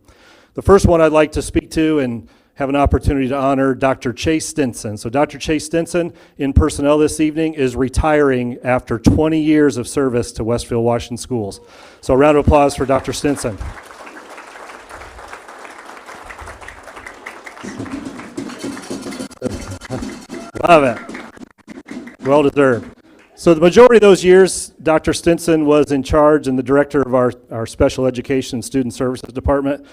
The first one I'd like to speak to and have an opportunity to honor Dr. Chase Stinson. So Dr. Chase Stinson in personnel this evening is retiring after 20 years of service to Westfield Washington Schools. So a round of applause for Dr. Stinson. Love it. Well deserved. So the majority of those years, Dr. Stinson was in charge and the director of our special education and student services department.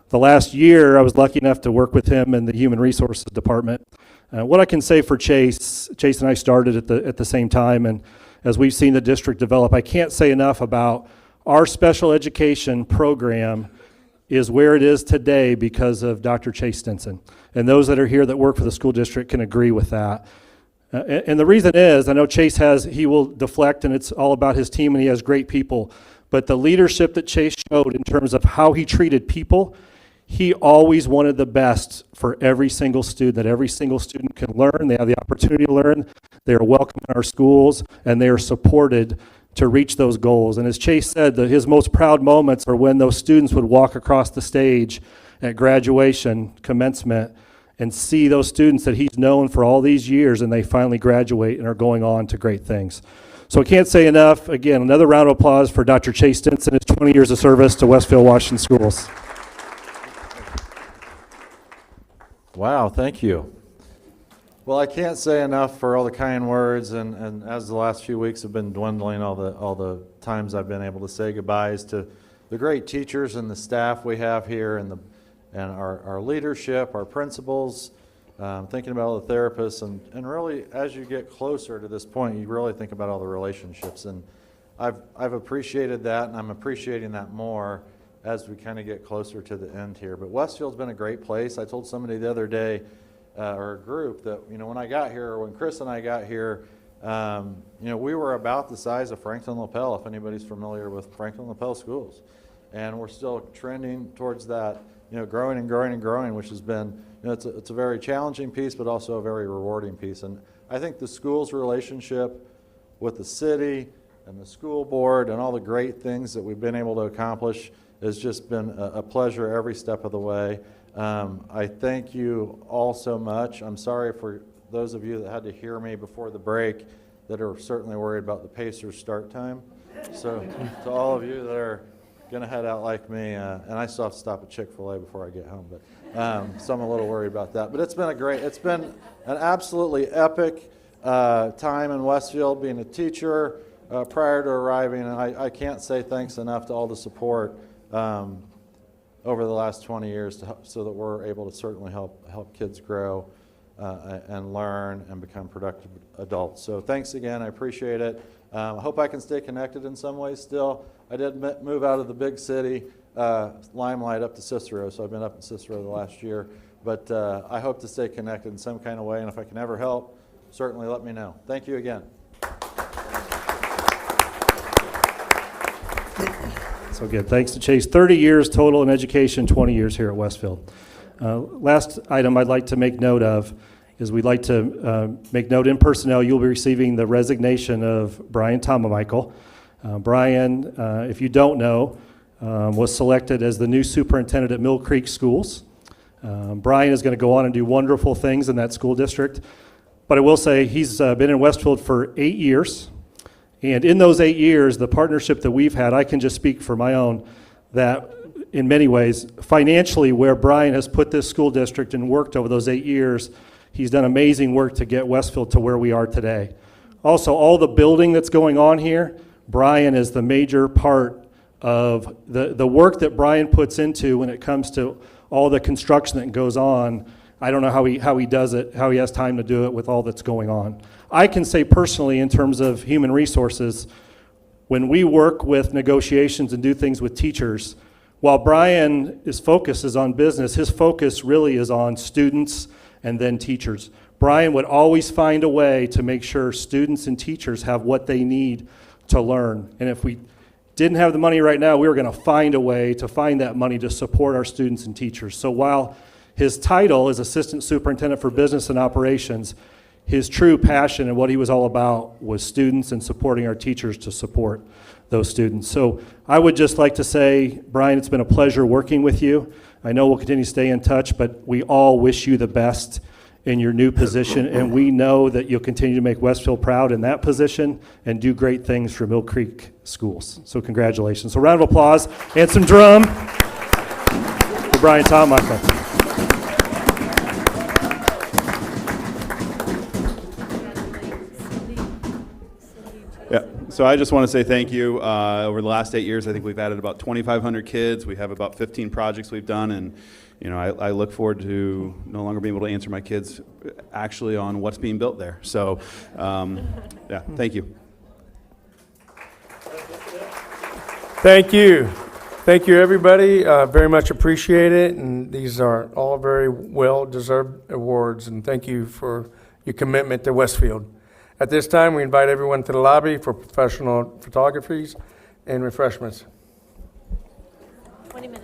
The last year, I was lucky enough to work with him in the Human Resources Department. What I can say for Chase and I started at the same time, and as we've seen the district develop, I can't say enough about our special education program is where it is today because of Dr. Chase Stinson. And those that are here that work for the school district can agree with that. And the reason is, I know Chase he will deflect, and it's all about his team, and he has great people. But the leadership that Chase showed in terms of how he treated people, he always wanted the best for every single student, that every single student can learn, they have the opportunity to learn, they are welcome in our schools, and they are supported to reach those goals. And as Chase said, his most proud moments are when those students would walk across the stage at graduation, commencement, and see those students that he's known for all these years, and they finally graduate and are going on to great things. So I can't say enough. Again, another round of applause for Dr. Chase Stinson and his 20 years of service to Westfield Washington Schools. Wow, thank you. Well, I can't say enough for all the kind words, and as the last few weeks have been dwindling, all the times I've been able to say goodbyes to the great teachers and the staff we have here, and our leadership, our principals, thinking about all the therapists, and really, as you get closer to this point, you really think about all the relationships, and I've appreciated that, and I'm appreciating that more as we kind of get closer to the end here. But Westfield's been a great place. I told somebody the other day, or a group, that when I got here, or when Chris and I got here, we were about the size of Franklin Lapel, if anybody's familiar with Franklin Lapel schools, and we're still trending towards that. Growing and growing and growing, which has been, it's a very challenging piece, but also a very rewarding piece. And I think the school's relationship with the city and the school board and all the great things that we've been able to accomplish has just been a pleasure every step of the way. I thank you all so much. I'm sorry for those of you that had to hear me before the break that are certainly worried about the Pacers' start time. So to all of you that are going to head out like me, and I still have to stop at Chick-fil-A before I get home, but so I'm a little worried about that. But it's been an absolutely epic time in Westfield being a teacher prior to arriving, and I can't say thanks enough to all the support over the last 20 years so that we're able to certainly help kids grow and learn and become productive adults. So thanks again, I appreciate it. I hope I can stay connected in some ways still. I did move out of the big city, Limelight, up to Cicero, so I've been up in Cicero the last year. But I hope to stay connected in some kind of way, and if I can ever help, certainly let me know. Thank you again. So good. Thanks to Chase. 30 years total in education, 20 years here at Westfield. Last item I'd like to make note of is we'd like to make note in personnel, you'll be receiving the resignation of Brian Tomamichael. Brian, if you don't know, was selected as the new superintendent at Mill Creek Schools. Brian is going to go on and do wonderful things in that school district. But I will say he's been in Westfield for 8 years. And in those 8 years, the partnership that we've had, I can just speak for my own, that in many ways, financially, where Brian has put this school district and worked over those 8 years, he's done amazing work to get Westfield to where we are today. Also, all the building that's going on here, Brian is the major part of the work that Brian puts into when it comes to all the construction that goes on. I don't know how he does it, how he has time to do it with all that's going on. I can say personally, in terms of human resources, when we work with negotiations and do things with teachers, while Brian's focus is on business, his focus really is on students and then teachers. Brian would always find a way to make sure students and teachers have what they need to learn. And if we didn't have the money right now, we were going to find a way to find that money to support our students and teachers. So while his title is Assistant Superintendent for Business and Operations, his true passion and what he was all about was students and supporting our teachers to support those students. So I would just like to say, Brian, it's been a pleasure working with you. I know we'll continue to stay in touch, but we all wish you the best in your new position, and we know that you'll continue to make Westfield proud in that position and do great things for Mill Creek Schools. So congratulations. So round of applause and some drum for Brian Tomamichael. Yeah. So I just want to say thank you. Over the last 8 years, I think we've added about 2,500 kids. We have about 15 projects we've done, and I look forward to no longer being able to answer my kids actually on what's being built there. So, yeah, thank you. Thank you. Thank you, everybody. Very much appreciate it. And these are all very well-deserved awards. And thank you for your commitment to Westfield. At this time, we invite everyone to the lobby for professional photographies and refreshments. 20 minutes.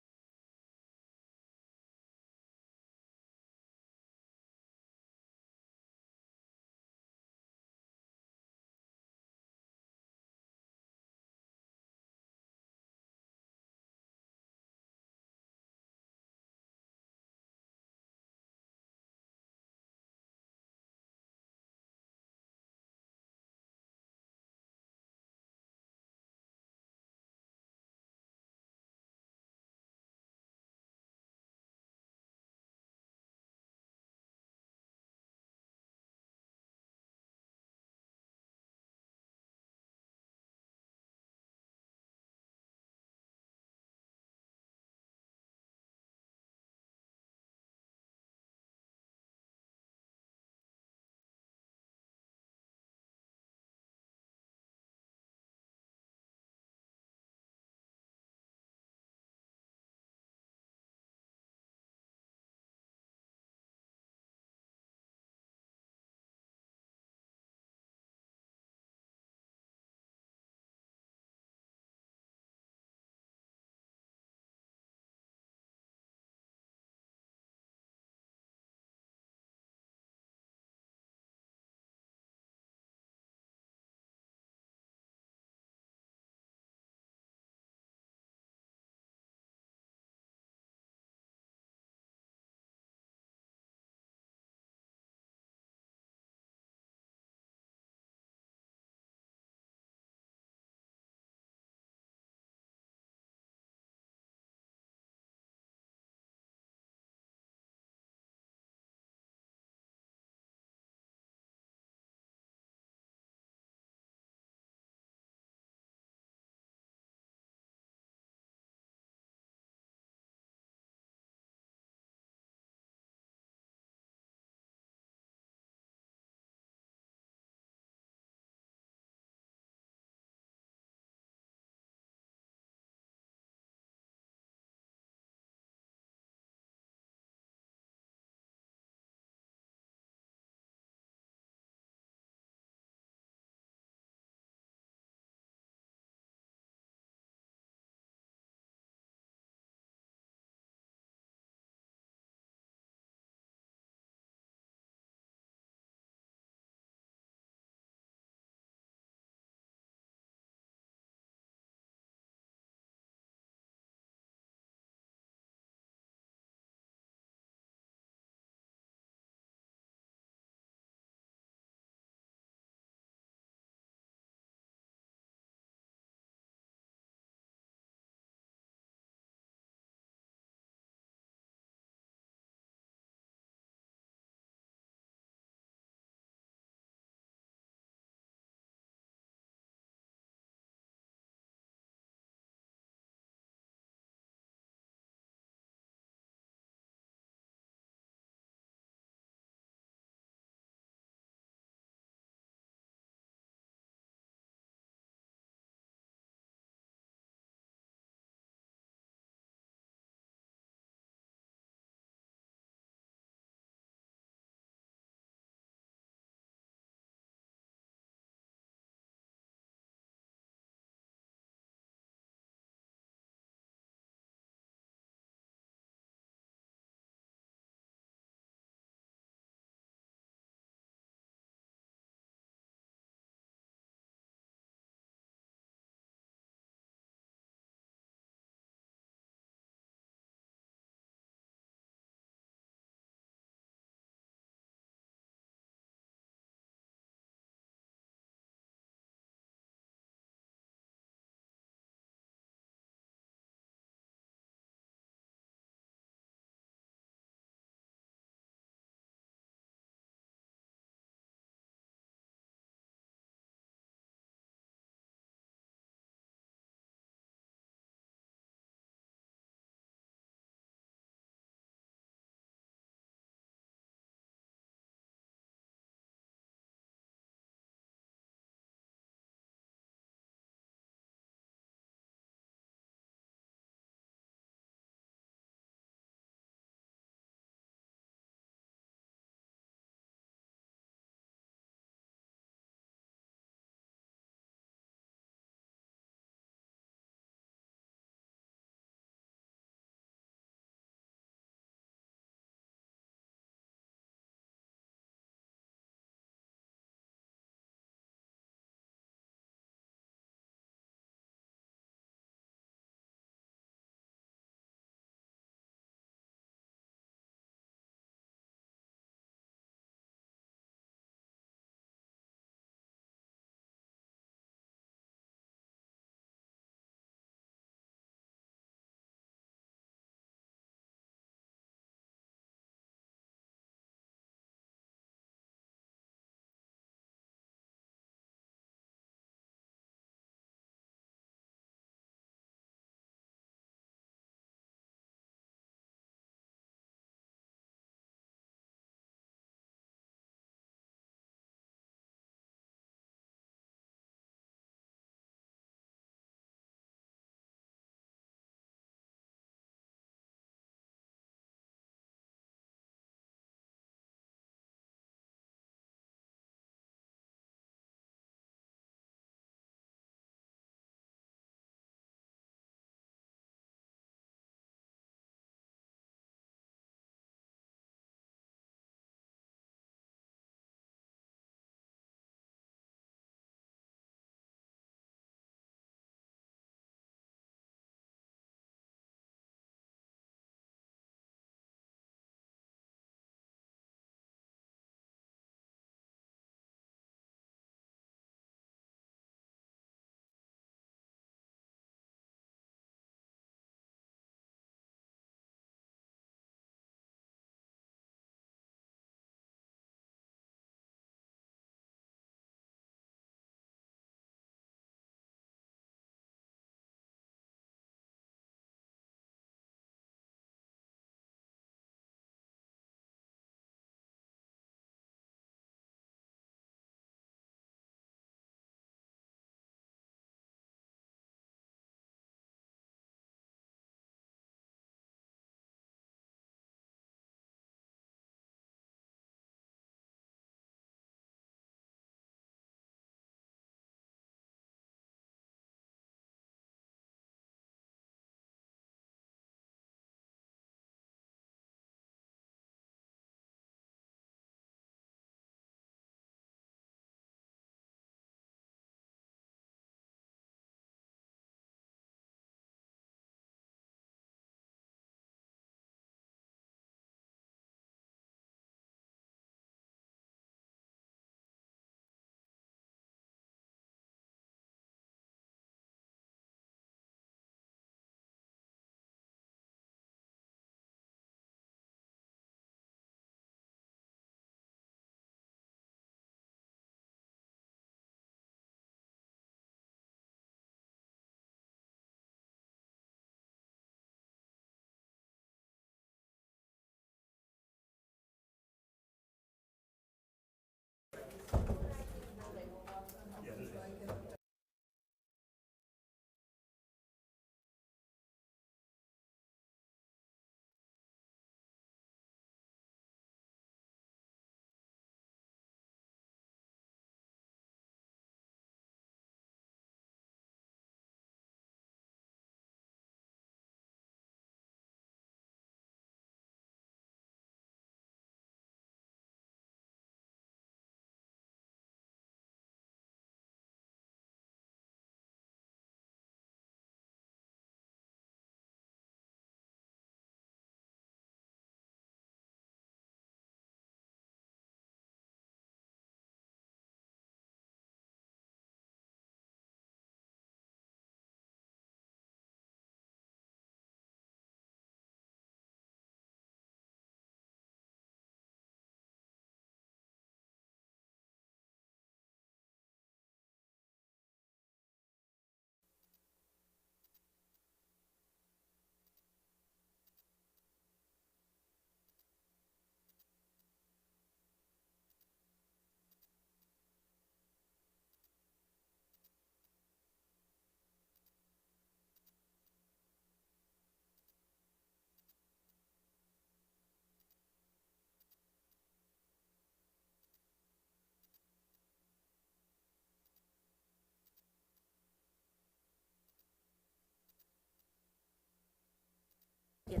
Yes.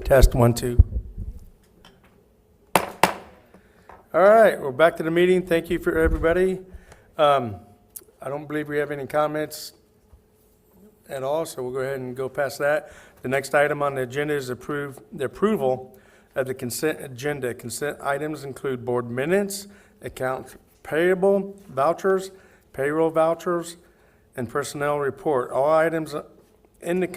Test 1, 2. All right, we're back to the meeting. Thank you for everybody. I don't believe we have any comments at all, so we'll go ahead and go past that. The next item on the agenda is the approval of the consent agenda. Consent items include board minutes, accounts payable, vouchers, payroll vouchers, and personnel report. All items in the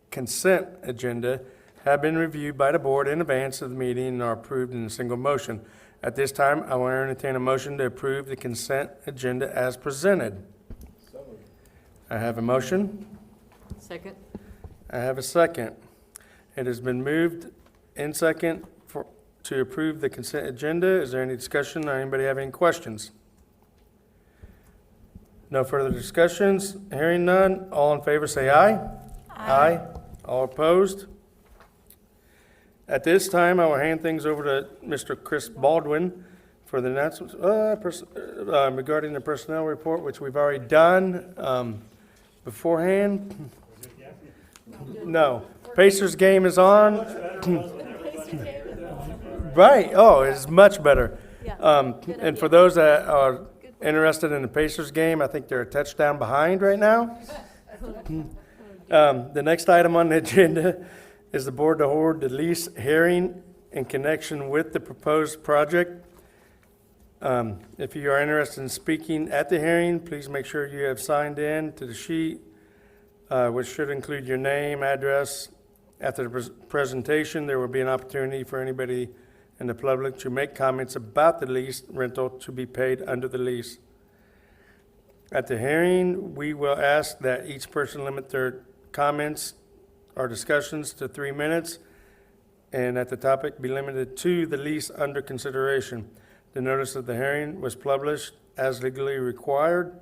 consent agenda have been reviewed by the board in advance of the meeting and are approved in a single motion. At this time, I will entertain a motion to approve the consent agenda as presented. I have a motion. Second. I have a second. It has been moved in second to approve the consent agenda. Is there any discussion or anybody have any questions? No further discussions. Hearing none. All in favor say aye. Aye. All opposed? At this time, I will hand things over to Mr. Chris Baldwin for the announcements regarding the personnel report, which we've already done beforehand. No. Pacers game is on. Right. Oh, it's much better. And for those that are interested in the Pacers game, I think they're a touchdown behind right now. The next item on the agenda is the board to hold the lease hearing in connection with the proposed project. If you are interested in speaking at the hearing, please make sure you have signed in to the sheet, which should include your name, address. After the presentation, there will be an opportunity for anybody in the public to make comments about the lease rental to be paid under the lease. At the hearing, we will ask that each person limit their comments or discussions to 3 minutes, and that the topic be limited to the lease under consideration. The notice of the hearing was published as legally required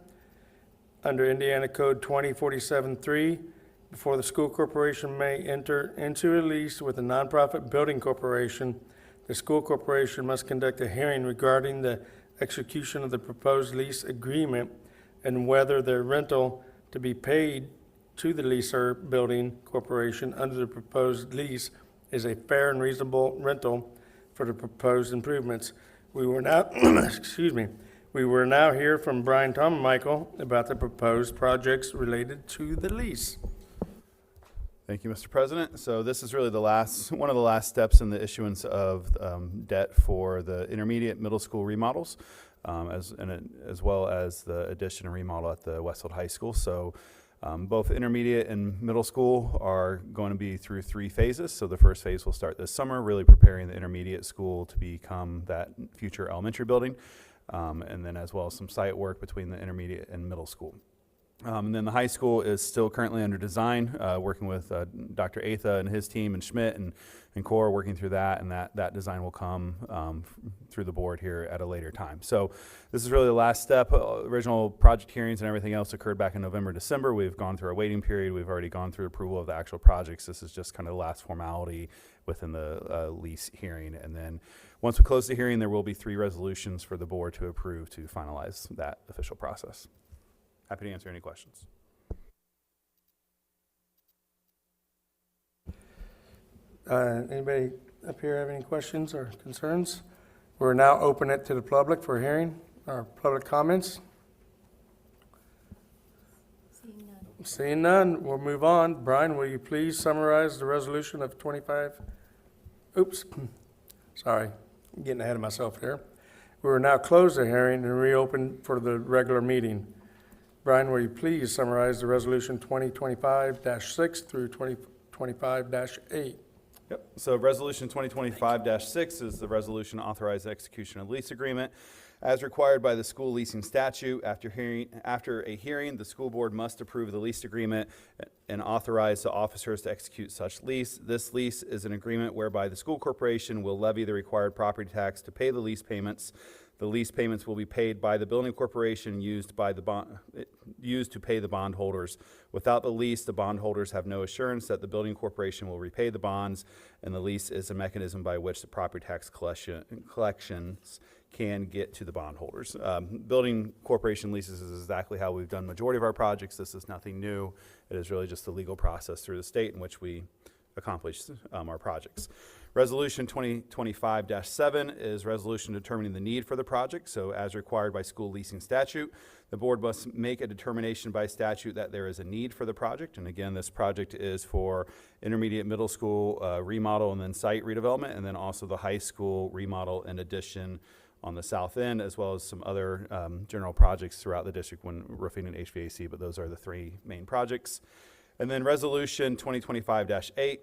under Indiana Code 2047-3. Before the school corporation may enter into a lease with a nonprofit building corporation, the school corporation must conduct a hearing regarding the execution of the proposed lease agreement and whether the rental to be paid to the leaser building corporation under the proposed lease is a fair and reasonable rental for the proposed improvements. We were now, we were now hear from Brian Tom and Michael about the proposed projects related to the lease. Thank you, Mr. President. So this is really one of the last steps in the issuance of debt for the intermediate middle school remodels, as well as the addition and remodel at the Westfield High School. So both intermediate and middle school are going to be through 3 phases. So the first phase will start this summer, really preparing the intermediate school to become that future elementary building, and then as well as some site work between the intermediate and middle school. And then the high school is still currently under design, working with Dr. Atha and his team and Schmidt and Core working through that, and that design will come through the board here at a later time. So this is really the last step. Original project hearings and everything else occurred back in November, December. We've gone through our waiting period. We've already gone through approval of the actual projects. This is just kind of the last formality within the lease hearing. And then once we close the hearing, there will be 3 resolutions for the board to approve to finalize that official process. Happy to answer any questions. Anybody up here have any questions or concerns? We're now open it to the public for hearing or public comments. Seeing none, we'll move on. Brian, will you please summarize the resolution of 25? Oops, sorry, I'm getting ahead of myself here. We will now close the hearing and reopen for the regular meeting. Brian, will you please summarize the resolution 2025-6 through 2025-8? Yep. So resolution 2025-6 is the resolution authorizing the execution of lease agreement. As required by the school leasing statute, after a hearing, the school board must approve the lease agreement and authorize the officers to execute such lease. This lease is an agreement whereby the school corporation will levy the required property tax to pay the lease payments The lease payments will be paid by the building corporation used to pay the bondholders. Without the lease, the bondholders have no assurance that the building corporation will repay the bonds, and the lease is a mechanism by which the property tax collections can get to the bondholders. Building corporation leases is exactly how we've done majority of our projects. This is nothing new. It is really just the legal process through the state in which we accomplish our projects. Resolution 2025-7 is resolution determining the need for the project. So as required by school leasing statute, the board must make a determination by statute that there is a need for the project. And again, this project is for intermediate middle school remodel and then site redevelopment, and then also the high school remodel and addition on the south end, as well as some other general projects throughout the district when roofing and HVAC, but those are the three main projects. And then resolution 2025-8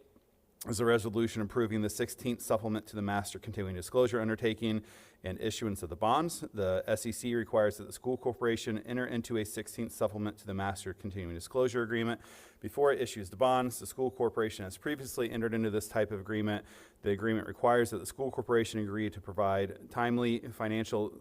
is a resolution approving the 16th supplement to the master continuing disclosure undertaking and issuance of the bonds. The SEC requires that the school corporation enter into a 16th supplement to the master continuing disclosure agreement before it issues the bonds. The school corporation has previously entered into this type of agreement. The agreement requires that the school corporation agree to provide timely financial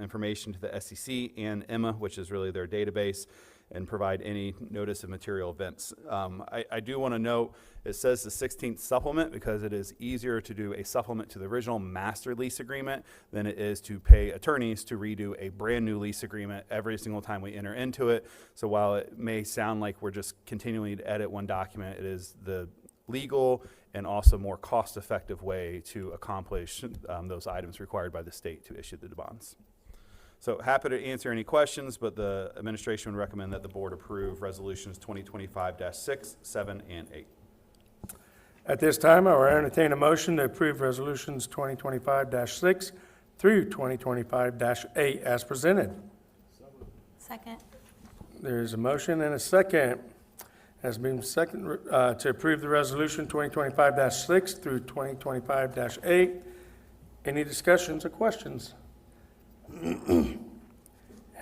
information to the SEC and Emma, which is really their database, and provide any notice of material events. I do want to note, it says the 16th supplement because it is easier to do a supplement to the original master lease agreement than it is to pay attorneys to redo a brand new lease agreement every single time we enter into it. So while it may sound like we're just continuing to edit one document, it is the legal and also more cost-effective way to accomplish those items required by the state to issue the bonds. So happy to answer any questions, but the administration would recommend that the board approve resolutions 2025-6, 7, and 8. At this time, I will entertain a motion to approve resolutions 2025-6 through 2025-8 as presented. Second. There is a motion and a second. Has been second to approve the resolution 2025-6 through 2025-8. Any discussions or questions?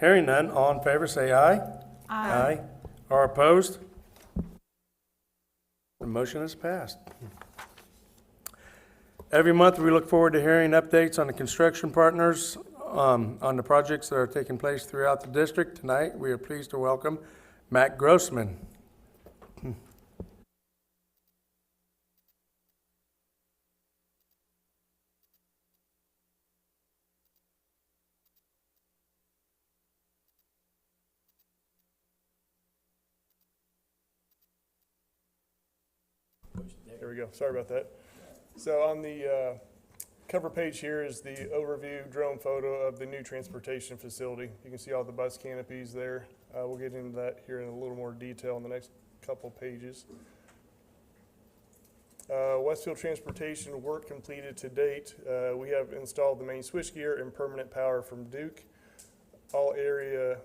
Hearing none, all in favor say aye. Aye. Are opposed? The motion is passed. Every month, we look forward to hearing updates on the construction partners on the projects that are taking place throughout the district. Tonight, we are pleased to welcome Matt Grossman. There we go. Sorry about that. So on the cover page here is the overview drone photo of the new transportation facility. You can see all the bus canopies there. We'll get into that here in a little more detail in the next couple pages. Westfield Transportation work completed to date. We have installed the main switchgear and permanent power from Duke. All area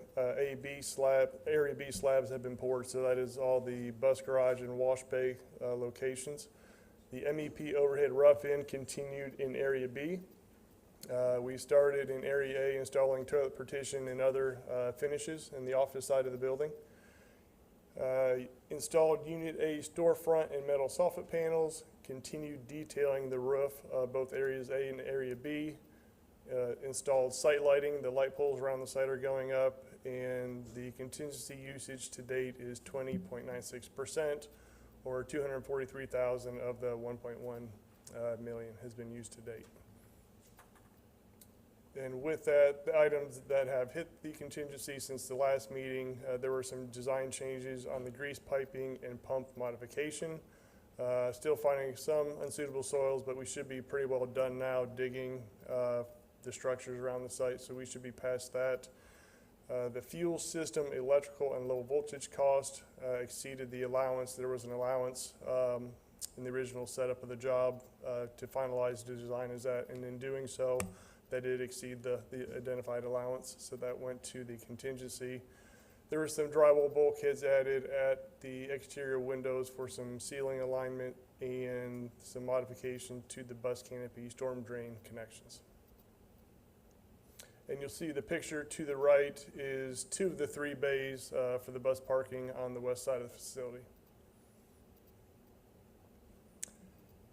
B slabs have been poured, so that is all the bus garage and wash bay locations. The MEP overhead rough-in continued in area B. We started in area A installing toilet partition and other finishes in the office side of the building. Installed Unit A storefront and metal soffit panels, continued detailing the roof, both areas A and area B. Installed site lighting. The light poles around the site are going up, and the contingency usage to date is 20.96%, or 243,000 of the 1.1 million has been used to date. And with that, the items that have hit the contingency since the last meeting, there were some design changes on the grease piping and pump modification. Still finding some unsuitable soils, but we should be pretty well done now digging the structures around the site, so we should be past that. The fuel system, electrical, and low voltage cost exceeded the allowance. There was an allowance in the original setup of the job to finalize the design as that, and in doing so, that did exceed the identified allowance, so that went to the contingency. There were some drywall bulkheads added at the exterior windows for some ceiling alignment and some modification to the bus canopy storm drain connections. And you'll see the picture to the right is 2 of the 3 bays for the bus parking on the west side of the facility.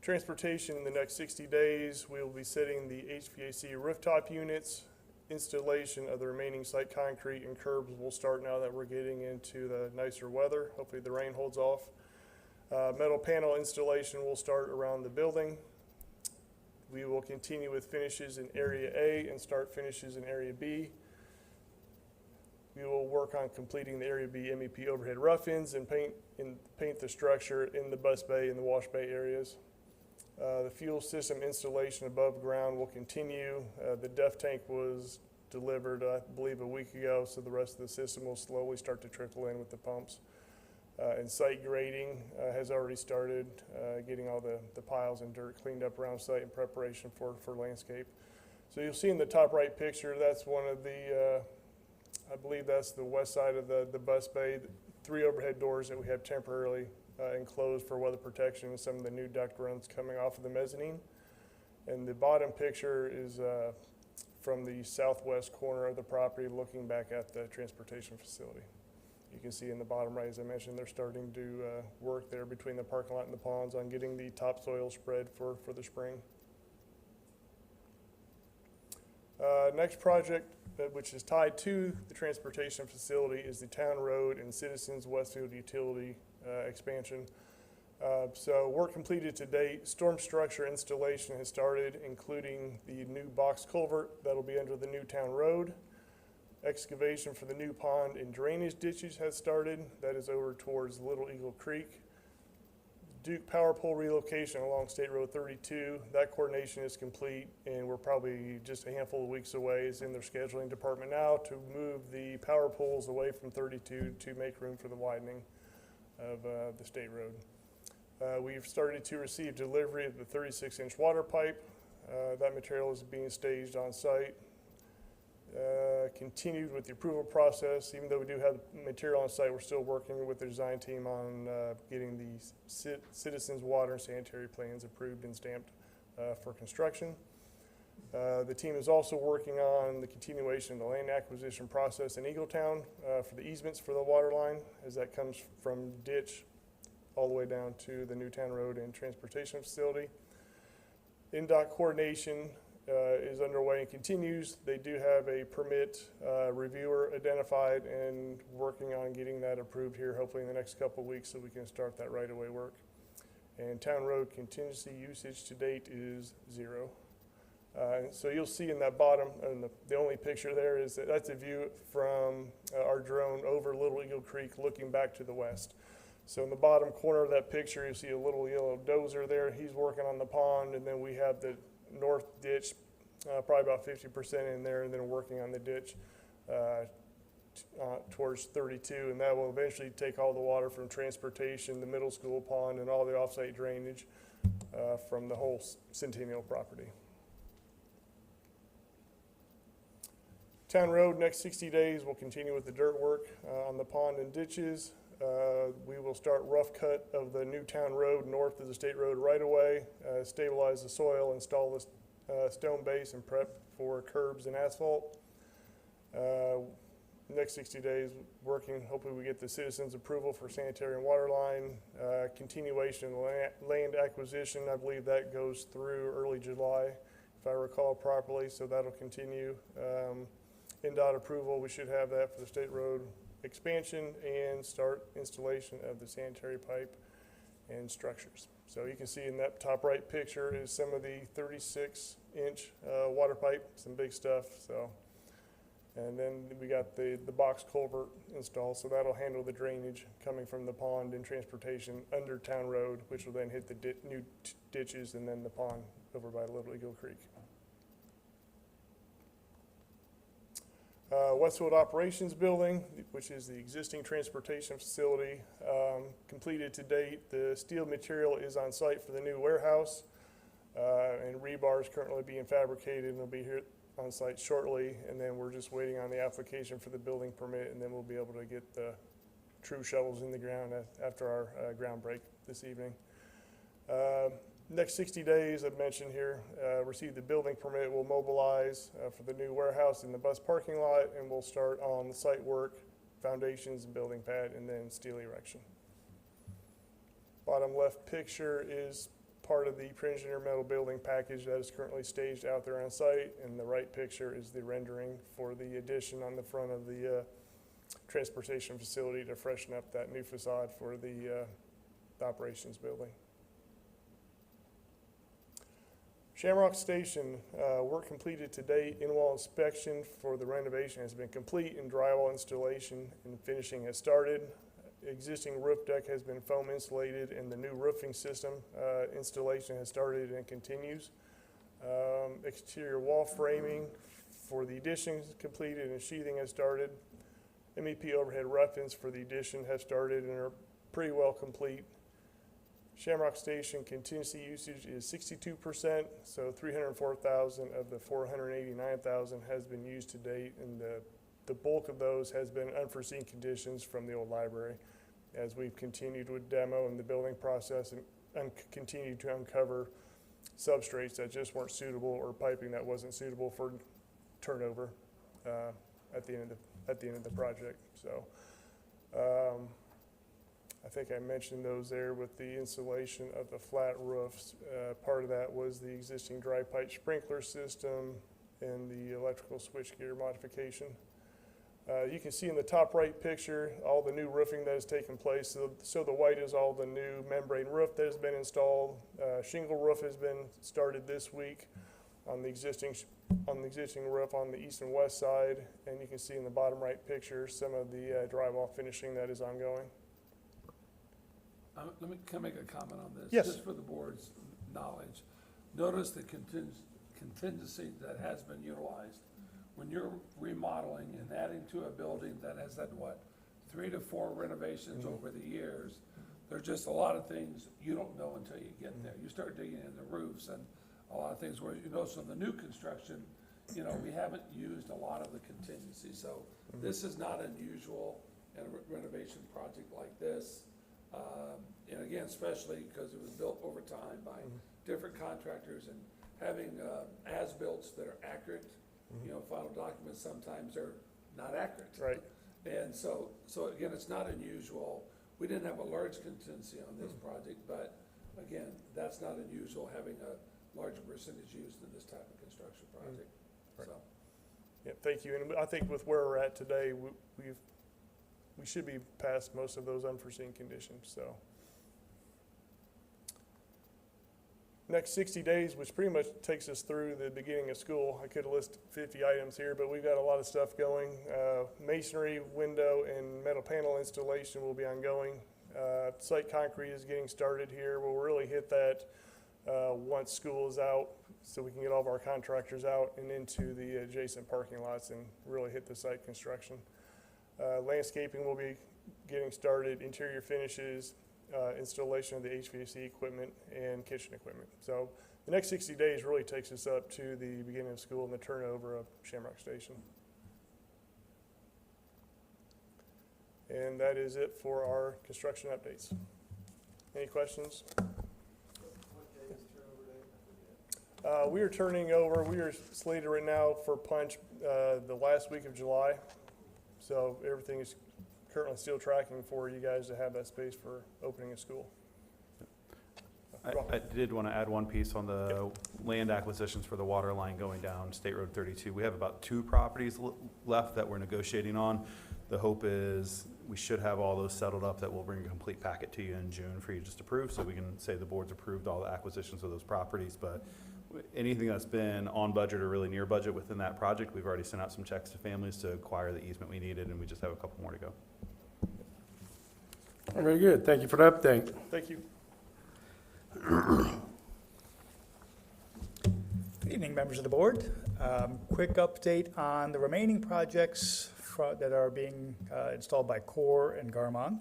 Transportation in the next 60 days, we will be setting the HVAC rooftop units installation of the remaining site concrete and curbs will start now that we're getting into the nicer weather. Hopefully the rain holds off. Metal panel installation will start around the building. We will continue with finishes in Area A and start finishes in Area B. We will work on completing the Area B MEP overhead rough-ins and paint the structure in the bus bay and the wash bay areas. The fuel system installation above ground will continue. The DEF tank was delivered, I believe, a week ago, so the rest of the system will slowly start to trickle in with the pumps. And site grading has already started, getting all the piles and dirt cleaned up around site in preparation for landscape. So you'll see in the top right picture, that's one of the, I believe that's the west side of the bus bay, 3 overhead doors that we have temporarily enclosed for weather protection and some of the new duct runs coming off of the mezzanine. And the bottom picture is from the southwest corner of the property looking back at the transportation facility. You can see in the bottom right, as I mentioned, they're starting to work there between the parking lot and the ponds on getting the topsoil spread for the spring. Next project, which is tied to the transportation facility, is the Town Road and Citizens Westfield Utility expansion. So work completed to date. Storm structure installation has started, including the new box culvert that'll be under the new Town Road. Excavation for the new pond and drainage ditches has started. That is over towards Little Eagle Creek. Duke Power Pole relocation along State Road 32. That coordination is complete, and we're probably just a handful of weeks away. It's in their scheduling department now to move the power poles away from 32 to make room for the widening of the state road. We've started to receive delivery of the 36-inch water pipe. That material is being staged on site. Continued with the approval process. Even though we do have material on site, we're still working with the design team on getting the citizens' water and sanitary plans approved and stamped for construction. The team is also working on the continuation of the land acquisition process in Eagletown for the easements for the water line, as that comes from ditch all the way down to the Newtown Road and transportation facility. NDOT coordination is underway and continues. They do have a permit reviewer identified and working on getting that approved here, hopefully in the next couple of weeks, so we can start that right-of-way work. And Town Road contingency usage to date is 0. So you'll see in that bottom, and the only picture there is that's a view from our drone over Little Eagle Creek looking back to the west. So in the bottom corner of that picture, you see a little yellow dozer there. He's working on the pond, and then we have the north ditch, probably about 50% in there, and then working on the ditch towards 32, and that will eventually take all the water from transportation, the middle school pond, and all the offsite drainage from the whole Centennial property. Town Road, next 60 days, we'll continue with the dirt work on the pond and ditches. We will start rough cut of the new Town Road north of the state road right away, stabilize the soil, install the stone base, and prep for curbs and asphalt. Next 60 days working, hopefully we get the citizens' approval for sanitary and water line. Continuation of land acquisition, I believe that goes through early July, if I recall properly, so that'll continue. NDOT approval, we should have that for the state road expansion and start installation of the sanitary pipe and structures. So you can see in that top right picture is some of the 36-inch water pipe, some big stuff. So, and then we got the box culvert installed, so that'll handle the drainage coming from the pond and transportation under Town Road, which will then hit the new ditches and then the pond over by Little Eagle Creek. Westfield Operations Building, which is the existing transportation facility, completed to date. The steel material is on site for the new warehouse, and rebar is currently being fabricated and will be here on site shortly, and then we're just waiting on the application for the building permit, and then we'll be able to get the true shovels in the ground after our ground break this evening. Next 60 days, I've mentioned here, receive the building permit. We'll mobilize for the new warehouse in the bus parking lot, and we'll start on the site work, foundations, building pad, and then steel erection. Bottom left picture is part of the pre-engineered metal building package that is currently staged out there on site, and the right picture is the rendering for the addition on the front of the transportation facility to freshen up that new facade for the operations building. Shamrock Station, work completed to date. In-wall inspection for the renovation has been complete, and drywall installation and finishing has started. Existing roof deck has been foam insulated, and the new roofing system installation has started and continues. Exterior wall framing for the addition is completed, and sheathing has started. MEP overhead rough-ins for the addition have started and are pretty well complete. Shamrock Station contingency usage is 62%, so 304,000 of the 489,000 has been used to date, and the bulk of those has been unforeseen conditions from the old library as we've continued with demo and the building process and continued to uncover substrates that just weren't suitable or piping that wasn't suitable for turnover at the end of the project. So I think I mentioned those there with the installation of the flat roofs. Part of that was the existing dry pipe sprinkler system and the electrical switchgear modification. You can see in the top right picture all the new roofing that has taken place. So the white is all the new membrane roof that has been installed. Shingle roof has been started this week on the existing roof on the east and west side. And you can see in the bottom right picture some of the drywall finishing that is ongoing. Can I make a comment on this? Yes. Just for the board's knowledge. Notice the contingency that has been utilized. When you're remodeling and adding to a building that has had, 3 to 4 renovations over the years, there's just a lot of things you don't know until you get there. You start digging in the roofs and a lot of things where you know, so the new construction, we haven't used a lot of the contingency. So this is not unusual in a renovation project like this. And again, especially because it was built over time by different contractors and having as-builts that are accurate. Final documents sometimes are not accurate. Right. And so again, it's not unusual. We didn't have a large contingency on this project, but again, that's not unusual having a larger percentage used in this type of construction project. Right. So. Yeah, thank you. And I think with where we're at today, we should be past most of those unforeseen conditions. So next 60 days, which pretty much takes us through the beginning of school. I could list 50 items here, but we've got a lot of stuff going. Masonry, window, and metal panel installation will be ongoing. Site concrete is getting started here. We'll really hit that once school is out, so we can get all of our contractors out and into the adjacent parking lots and really hit the site construction. Landscaping will be getting started, interior finishes, installation of the HVAC equipment and kitchen equipment. So the next 60 days really takes us up to the beginning of school and the turnover of Shamrock Station. And that is it for our construction updates. Any questions? We are turning over, we are slated right now for punch the last week of July. So everything is currently still tracking for you guys to have that space for opening of school. I did want to add one piece on the land acquisitions for the water line going down State Road 32. We have about 2 properties left that we're negotiating on. The hope is we should have all those settled up, that we'll bring a complete packet to you in June for you just to approve, so we can say the board's approved all the acquisitions of those properties. But anything that's been on budget or really near budget within that project, we've already sent out some checks to families to acquire the easement we needed, and we just have a couple more to go. Very good. Thank you for the update. Thank you. Good evening, members of the board. Quick update on the remaining projects that are being installed by Core and Garmong.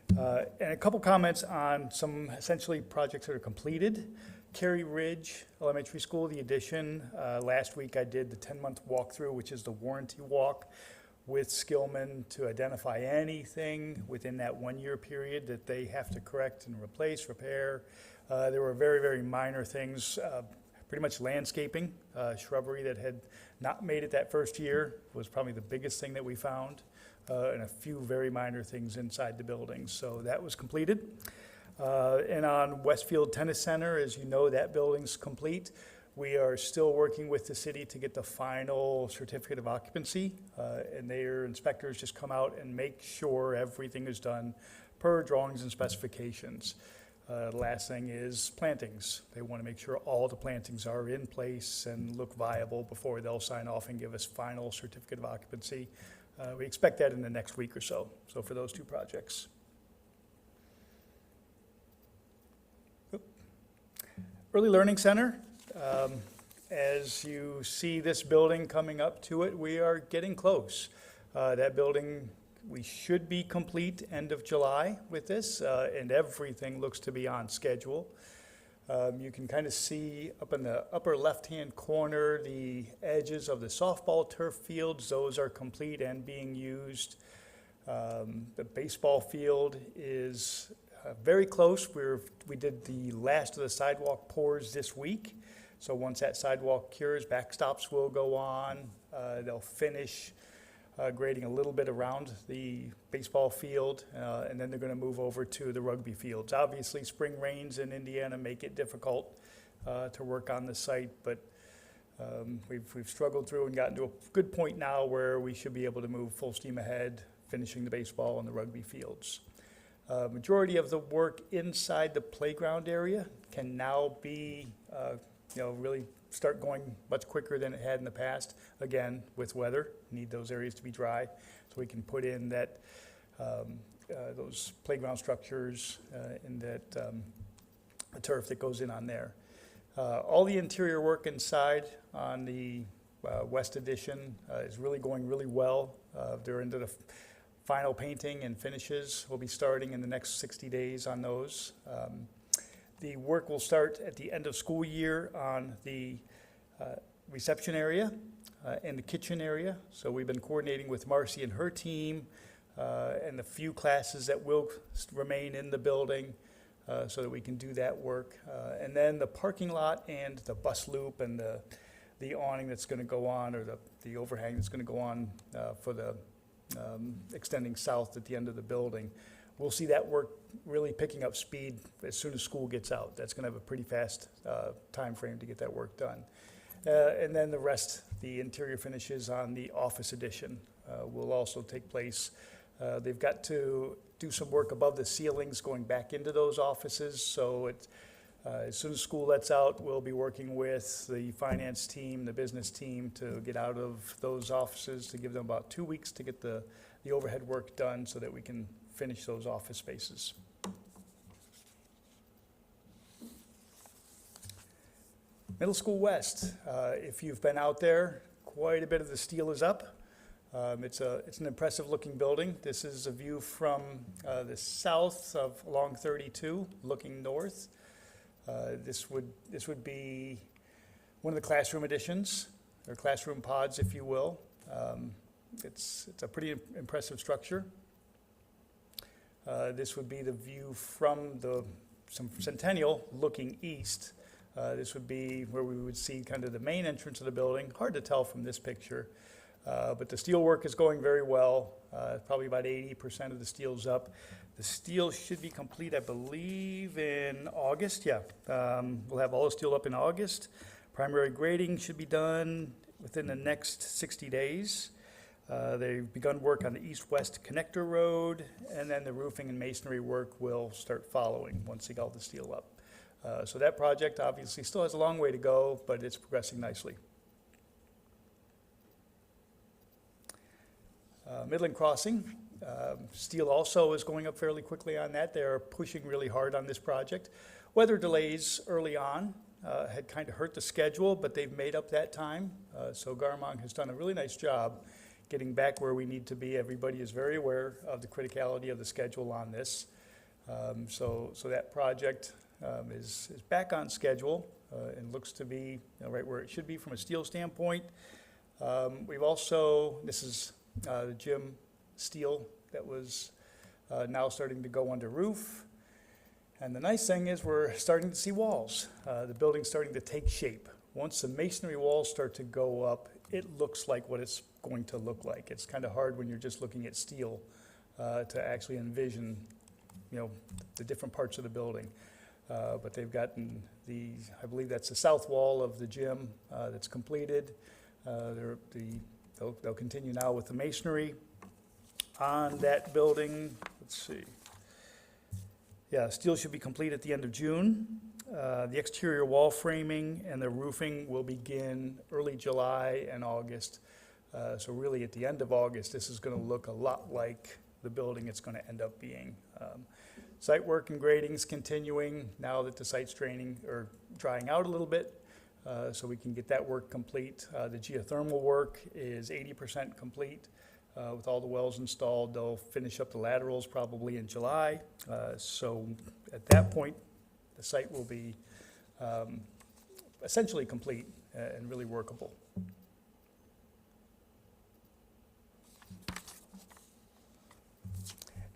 And a couple comments on some essentially projects that are completed. Cary Ridge Elementary School, the addition. Last week I did the 10-month walkthrough, which is the warranty walk with Skillman to identify anything within that 1-year period that they have to correct and replace, repair. There were very, very minor things, pretty much landscaping, shrubbery that had not made it that first year was probably the biggest thing that we found, and a few very minor things inside the building. So that was completed. And on Westfield Tennis Center, as you know, that building's complete. We are still working with the city to get the final certificate of occupancy, and their inspectors just come out and make sure everything is done per drawings and specifications. The last thing is plantings. They want to make sure all the plantings are in place and look viable before they'll sign off and give us final certificate of occupancy. We expect that in the next week or so for those two projects. Early Learning Center. As you see this building coming up to it, we are getting close. That building, we should be complete end of July with this, and everything looks to be on schedule. You can kind of see up in the upper left-hand corner the edges of the softball turf fields. Those are complete and being used. The baseball field is very close. We did the last of the sidewalk pours this week. So once that sidewalk cures, backstops will go on. They'll finish grading a little bit around the baseball field, and then they're going to move over to the rugby fields. Obviously, spring rains in Indiana make it difficult to work on the site, but we've struggled through and gotten to a good point now where we should be able to move full steam ahead, finishing the baseball and the rugby fields. Majority of the work inside the playground area can now be really start going much quicker than it had in the past. Again, with weather, need those areas to be dry, so we can put in that those playground structures and that the turf that goes in on there. All the interior work inside on the West Addition is really going really well. They're into the final painting and finishes. We'll be starting in the next 60 days on those. The work will start at the end of school year on the reception area and the kitchen area. So we've been coordinating with Marcy and her team and the few classes that will remain in the building so that we can do that work. And then the parking lot and the bus loop and the awning that's going to go on, or the overhang that's going to go on for the extending south at the end of the building. We'll see that work really picking up speed as soon as school gets out. That's going to have a pretty fast time frame to get that work done. And then the rest, the interior finishes on the office addition will also take place. They've got to do some work above the ceilings going back into those offices. So as soon as school lets out, we'll be working with the finance team, the business team to get out of those offices, to give them about 2 weeks to get the overhead work done so that we can finish those office spaces. Middle School West, if you've been out there, quite a bit of the steel is up. It's an impressive looking building. This is a view from the south of along 32 looking north. This would be one of the classroom additions, or classroom pods, if you will. It's a pretty impressive structure. This would be the view from Centennial looking east. This would be where we would see kind of the main entrance of the building. Hard to tell from this picture, but the steel work is going very well. Probably about 80% of the steel's up. The steel should be complete, I believe, in August. Yeah, we'll have all the steel up in August. Primary grading should be done within the next 60 days. They've begun work on the east-west connector road, and then the roofing and masonry work will start following once they get all the steel up. So that project obviously still has a long way to go, but it's progressing nicely. Midland Crossing, steel also is going up fairly quickly on that. They're pushing really hard on this project. Weather delays early on had kind of hurt the schedule, but they've made up that time. So Garmong has done a really nice job getting back where we need to be. Everybody is very aware of the criticality of the schedule on this. So that project is back on schedule and looks to be right where it should be from a steel standpoint. We've also, this is the gym steel that was now starting to go under roof. And the nice thing is we're starting to see walls. The building's starting to take shape. Once the masonry walls start to go up, it looks like what it's going to look like. It's kind of hard when you're just looking at steel to actually envision the different parts of the building. But they've gotten I believe that's the south wall of the gym that's completed. They'll continue now with the masonry on that building. Let's see. Yeah, steel should be complete at the end of June. The exterior wall framing and the roofing will begin early July and August. So really at the end of August, this is going to look a lot like the building it's going to end up being. Site work and grading's continuing now that the site's drying out a little bit, so we can get that work complete. The geothermal work is 80% complete with all the wells installed. They'll finish up the laterals probably in July. So at that point, the site will be essentially complete and really workable.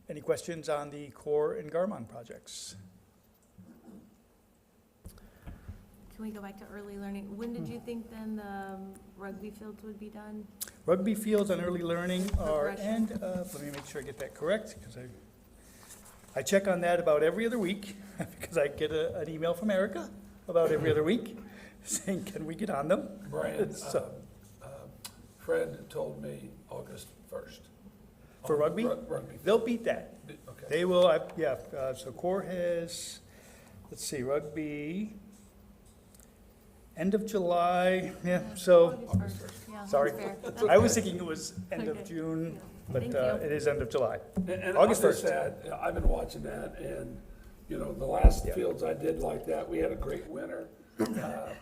Any questions on the Core and Garmong projects? Can we go back to early learning? When did you think then the rugby fields would be done? Rugby fields on early learning are end of, let me make sure I get that correct, because I check on that about every other week, because I get an email from Erica about every other week saying, can we get on them? Brian, So, Fred told me August 1st. for rugby, Rugby. they'll beat that. Okay. They will, so Core has, let's see, rugby, end of July, so, sorry. I was thinking it was end of June, but it is end of July. And August I'll just 1st. add, I've been watching that, and, the last fields I did like that, we had a great winter.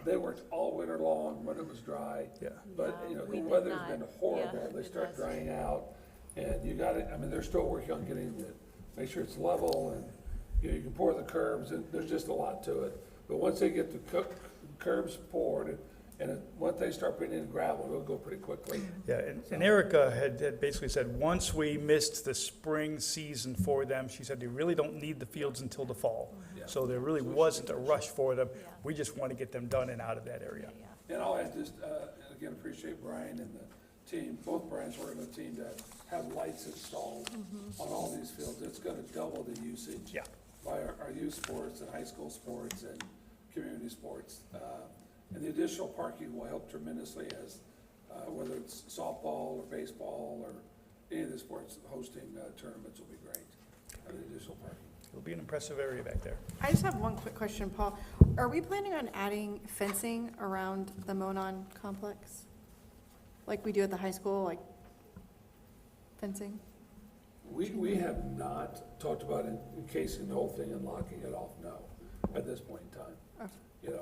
They worked all winter long when it was dry. Yeah. But, the weather's been horrible. They start drying out, and you got it, they're still working on getting it, make sure it's level, and, you can pour the curbs, and there's just a lot to it. But once they get the curbs poured, and once they start putting in gravel, it'll go pretty quickly. Yeah, and Erica had basically said, once we missed the spring season for them, she said they really don't need the fields until the fall. So there really wasn't a rush for them. We just want to get them done and out of that area. And I'll add just, again, appreciate Brian and the team, both Brian's working with the team to have lights installed on all these fields. It's gonna double the usage by our youth sports and high school sports and community sports. And the additional parking will help tremendously as, whether it's softball or baseball or any of the sports, hosting tournaments will be great. The additional parking. It'll be an impressive area back there. I just have one quick question, Paul. Are we planning on adding fencing around the Monon complex? Like we do at the high school, like fencing? We have not talked about encasing the whole thing and locking it off, no, at this point in time. Okay.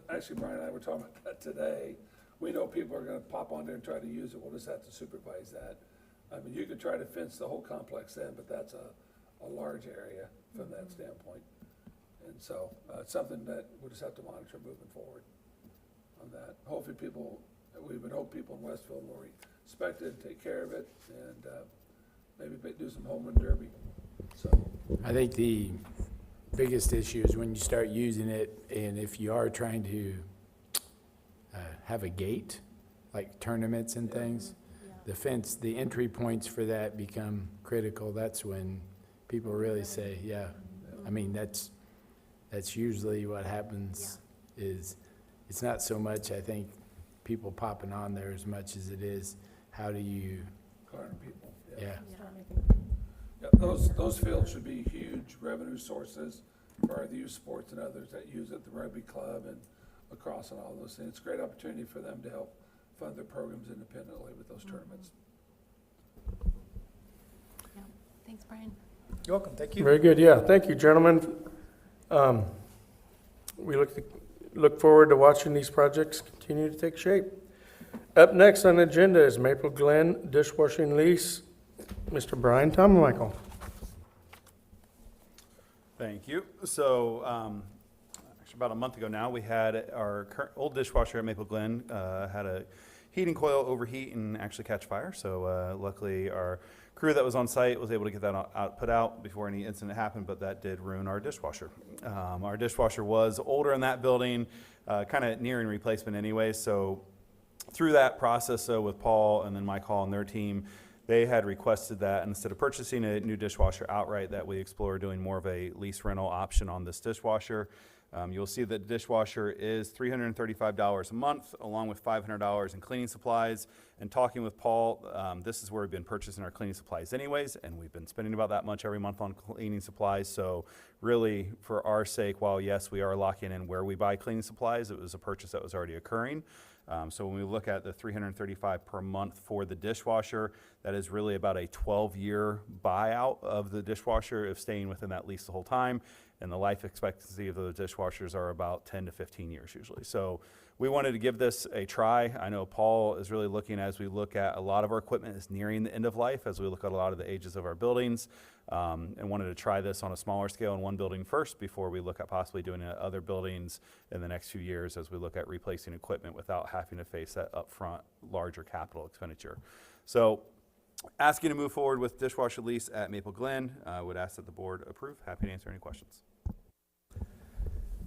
Actually, Brian and I were talking about that today. We know people are gonna pop on there and try to use it, we'll just have to supervise that. You could try to fence the whole complex then, but that's a large area from that standpoint. And so, it's something that we'll just have to monitor moving forward on that. Hopefully we would hope people in Westfield will respect it, take care of it, and, maybe do some home run derby, so. I think the biggest issue is when you start using it, and if you are trying to have a gate, like tournaments and things, the fence, the entry points for that become critical. That's when people really say, that's usually what happens. Is it's not so much, I think, people popping on there as much as it is how do you Garner people. Yeah. Those fields should be huge revenue sources for our youth sports and others that use it, the rugby club and lacrosse and all those things. It's a great opportunity for them to help fund their programs independently with those tournaments. Yeah. Thanks, Brian. You're welcome, thank you. Very good, thank you, gentlemen. We look forward to watching these projects continue to take shape. Up next on the agenda is Maple Glen dishwashing lease. Mr. Brian Tommichael. Thank you. So, actually about a month ago now, we had our old dishwasher at Maple Glen had a heating coil overheat and actually catch fire. So luckily our crew that was on site was able to get that put out before any incident happened, but that did ruin our dishwasher. Our dishwasher was older in that building, kind of nearing replacement anyway. So through that process with Paul and then Mike Hall and their team, they had requested that instead of purchasing a new dishwasher outright, that we explore doing more of a lease rental option on this dishwasher. You'll see that the dishwasher is $335 a month, along with $500 in cleaning supplies. And talking with Paul, this is where we've been purchasing our cleaning supplies anyways, and we've been spending about that much every month on cleaning supplies. So really, for our sake, while yes, we are locking in where we buy cleaning supplies, it was a purchase that was already occurring. So when we look at the $335 per month for the dishwasher, that is really about a 12-year buyout of the dishwasher if staying within that lease the whole time. And the life expectancy of those dishwashers are about 10 to 15 years usually. So we wanted to give this a try. I know Paul is really looking, as we look at a lot of our equipment is nearing the end of life, as we look at a lot of the ages of our buildings, and wanted to try this on a smaller scale in one building first before we look at possibly doing it at other buildings in the next few years as we look at replacing equipment without having to face that upfront larger capital expenditure. So asking to move forward with dishwasher lease at Maple Glen. I would ask that the board approve. Happy to answer any questions.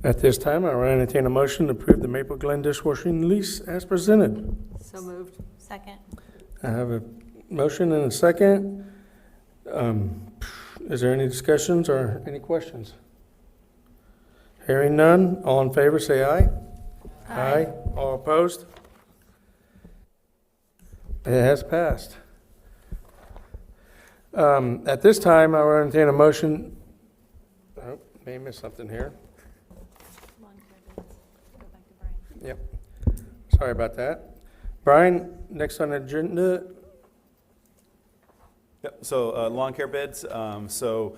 At this time, I will entertain a motion to approve the Maple Glen dishwashing lease as presented. So moved. Second. I have a motion and a second. Is there any discussions or any questions? Hearing none, all in favor say aye. Aye. All opposed? It has passed. At this time, I will entertain a motion. Oh, may have missed something here. Yep. Sorry about that. Brian, next on the agenda. Yep. So lawn care bids. So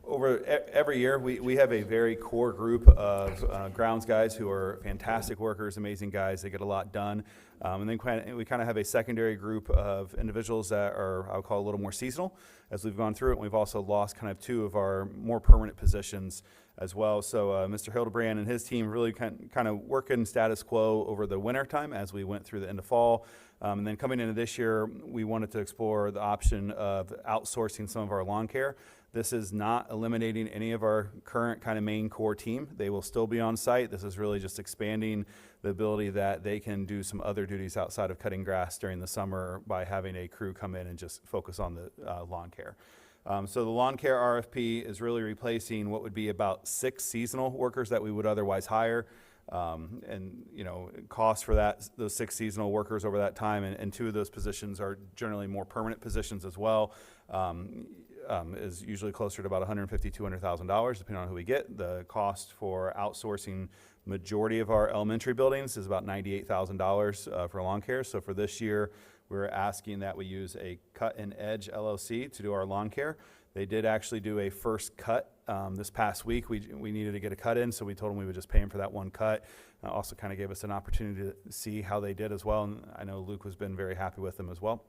over every year, we have a very core group of grounds guys who are fantastic workers, amazing guys. They get a lot done. And then we kind of have a secondary group of individuals that are, I would call, a little more seasonal as we've gone through it. And we've also lost kind of two of our more permanent positions as well. So Mr. Hildebrand and his team really kind of working status quo over the winter time as we went through the end of fall. And then coming into this year, we wanted to explore the option of outsourcing some of our lawn care. This is not eliminating any of our current kind of main core team. They will still be on site. This is really just expanding the ability that they can do some other duties outside of cutting grass during the summer by having a crew come in and just focus on the lawn care. So the lawn care RFP is really replacing what would be about 6 seasonal workers that we would otherwise hire. And you know, cost for those 6 seasonal workers over that time, and 2 of those positions are generally more permanent positions as well. Is usually closer to about $150,000 to $200,000, depending on who we get. The cost for outsourcing majority of our elementary buildings is about $98,000 for lawn care. So for this year, we're asking that we use a Cut and Edge LLC to do our lawn care. They did actually do a first cut this past week. We needed to get a cut in, so we told them we would just pay them for that one cut. Also kind of gave us an opportunity to see how they did as well, and I know Luke has been very happy with them as well.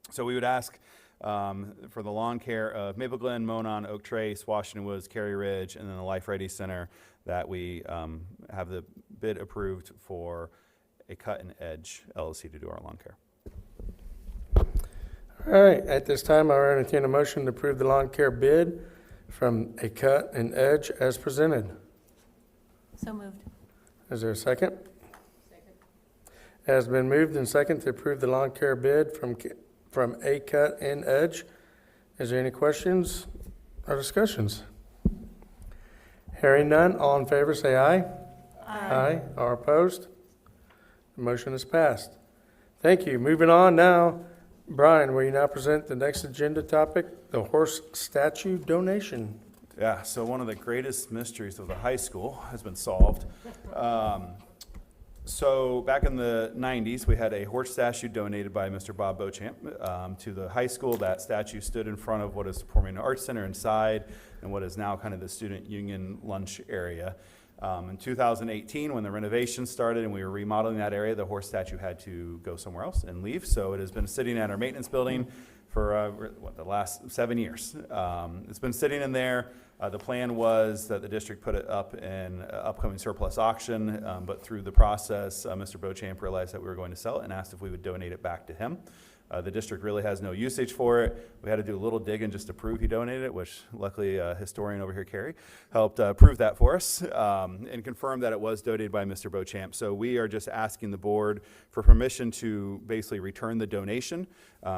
So we would ask for the lawn care of Maple Glen, Monon, Oak Trace, Washington Woods, Cary Ridge, and then the Life Ready Center, that we have the bid approved for a Cut and Edge LLC to do our lawn care. All right, at this time, I will entertain a motion to approve the lawn care bid from a Cut and Edge as presented. So moved. Is there a second? Second. It has been moved and second to approve the lawn care bid from a Cut and Edge. Is there any questions or discussions? Hearing none, all in favor say aye. Aye. All opposed? The motion is passed. Thank you. Moving on now. Brian, will you now present the next agenda topic, the horse statue donation? Yeah, so one of the greatest mysteries of the high school has been solved. So back in the 90s, we had a horse statue donated by Mr. Bob Beauchamp to the high school. That statue stood in front of what is the Performing Arts Center inside and what is now kind of the Student Union lunch area. In 2018, when the renovation started and we were remodeling that area, the horse statue had to go somewhere else and leave. So it has been sitting at our maintenance building for the last 7 years. It's been sitting in there. The plan was that the district put it up in upcoming surplus auction, but through the process, Mr. Beauchamp realized that we were going to sell it and asked if we would donate it back to him. The district really has no usage for it. We had to do a little digging just to prove he donated it, which luckily a historian over here, Carrie, helped prove that for us and confirm that it was donated by Mr. Beauchamp. So we are just asking the board for permission to basically return the donation.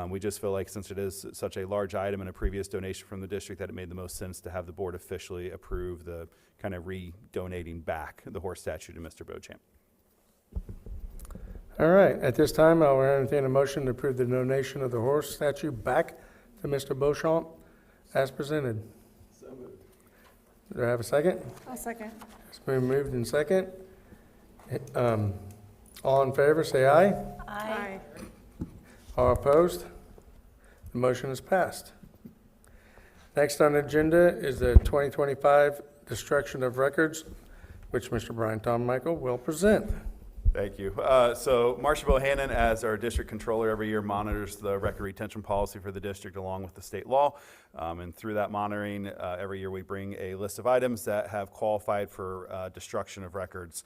We just feel like since since it is such a large item and a previous donation from the district, that it made the most sense to have the board officially approve the kind of re-donating back the horse statue to Mr. Beauchamp. All right, at this time, I'll entertain a motion to approve the donation of the horse statue back to Mr. Beauchamp as presented. Do I have a second? I'll second. It's been moved in second. All in favor, say aye. Aye. All opposed? The motion is passed. Next on the agenda is the 2025 destruction of records, which Mr. Brian Tom Michael will present. Thank you. So Marcia Bohannon, as our district controller, every year monitors the record retention policy for the district along with the state law. And through that monitoring, every year we bring a list of items that have qualified for destruction of records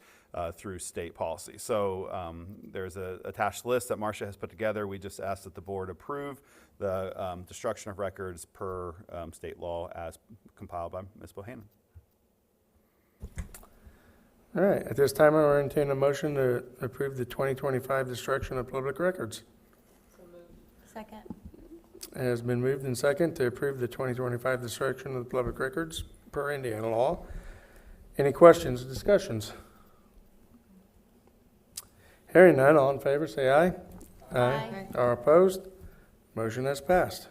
through state policy. So there's an attached list that Marcia has put together. We just ask that the board approve the destruction of records per state law as compiled by Ms. Bohannon. All right, at this time, I will entertain a motion to approve the 2025 destruction of public records. Second. It has been moved and second to approve the 2025 destruction of the public records per Indiana law. Any questions, discussions? Hearing none, all in favor, say aye. Aye. All opposed? Motion has passed.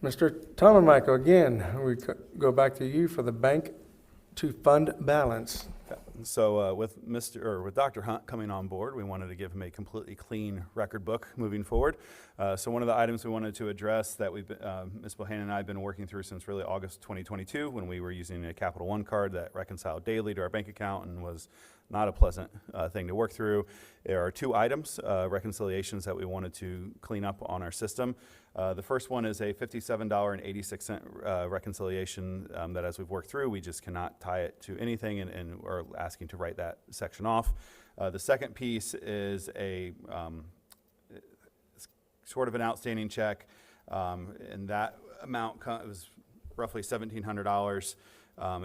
Mr. Tom Michael, again, we go back to you for the bank to fund balance. So with Dr. Hunt coming on board, we wanted to give him a completely clean record book moving forward. So one of the items we wanted to address that Ms. Bohannon and I have been working through since really August 2022, when we were using a Capital One card that reconciled daily to our bank account and was not a pleasant thing to work through. There are two items, reconciliations that we wanted to clean up on our system. The first one is a $57.86 reconciliation that as we've worked through, we just cannot tie it to anything and are asking to write that section off. The second piece is a sort of an outstanding check, and that amount was roughly $1,700.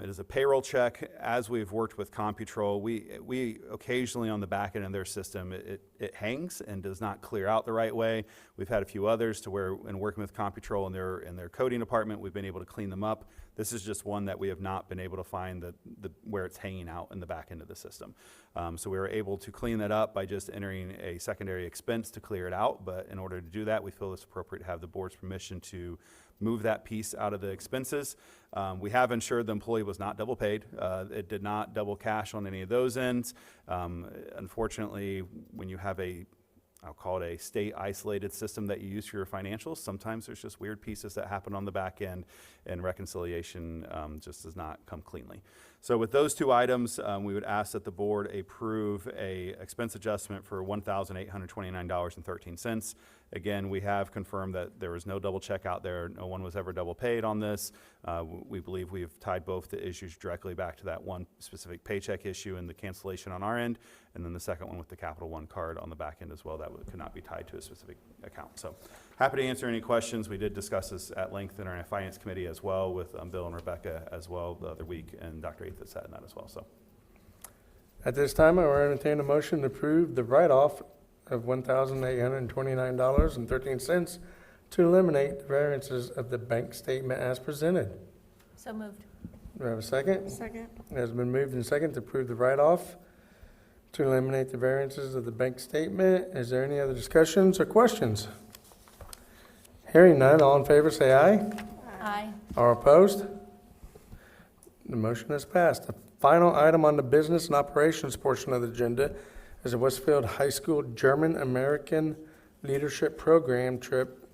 It is a payroll check. As we've worked with CompuTrol, we occasionally on the back end of their system, it hangs and does not clear out the right way. We've had a few others to where, in working with CompuTrol in their coding department, we've been able to clean them up. This is just one that we have not been able to find where it's hanging out in the back end of the system. So we were able to clean that up by just entering a secondary expense to clear it out. But in order to do that, we feel it's appropriate to have the board's permission to move that piece out of the expenses. We have ensured the employee was not double paid. It did not double cash on any of those ends. Unfortunately, when you have I'll call it a state isolated system that you use for your financials, sometimes there's just weird pieces that happen on the back end, and reconciliation just does not come cleanly. So with those two items, we would ask that the board approve a expense adjustment for $1,829.13. Again, we have confirmed that there was no double check out there. No one was ever double paid on this. We believe we have tied both the issues directly back to that one specific paycheck issue and the cancellation on our end, and then the second one with the Capital One card on the back end as well that could not be tied to a specific account. So happy to answer any questions. We did discuss this at length in our finance committee as well with Bill and Rebecca as well the other week, and Dr. Athey sat in that as well. So At this time, I will entertain a motion to approve the write-off of $1,829.13 to eliminate the variances of the bank statement as presented. So moved. Do I have a second? Second. It has been moved and second to approve the write-off to eliminate the variances of the bank statement. Is there any other discussions or questions? Hearing none, all in favor say aye. Aye. All opposed? The motion has passed. The final item on the business and operations portion of the agenda is a Westfield High School German-American Leadership Program trip.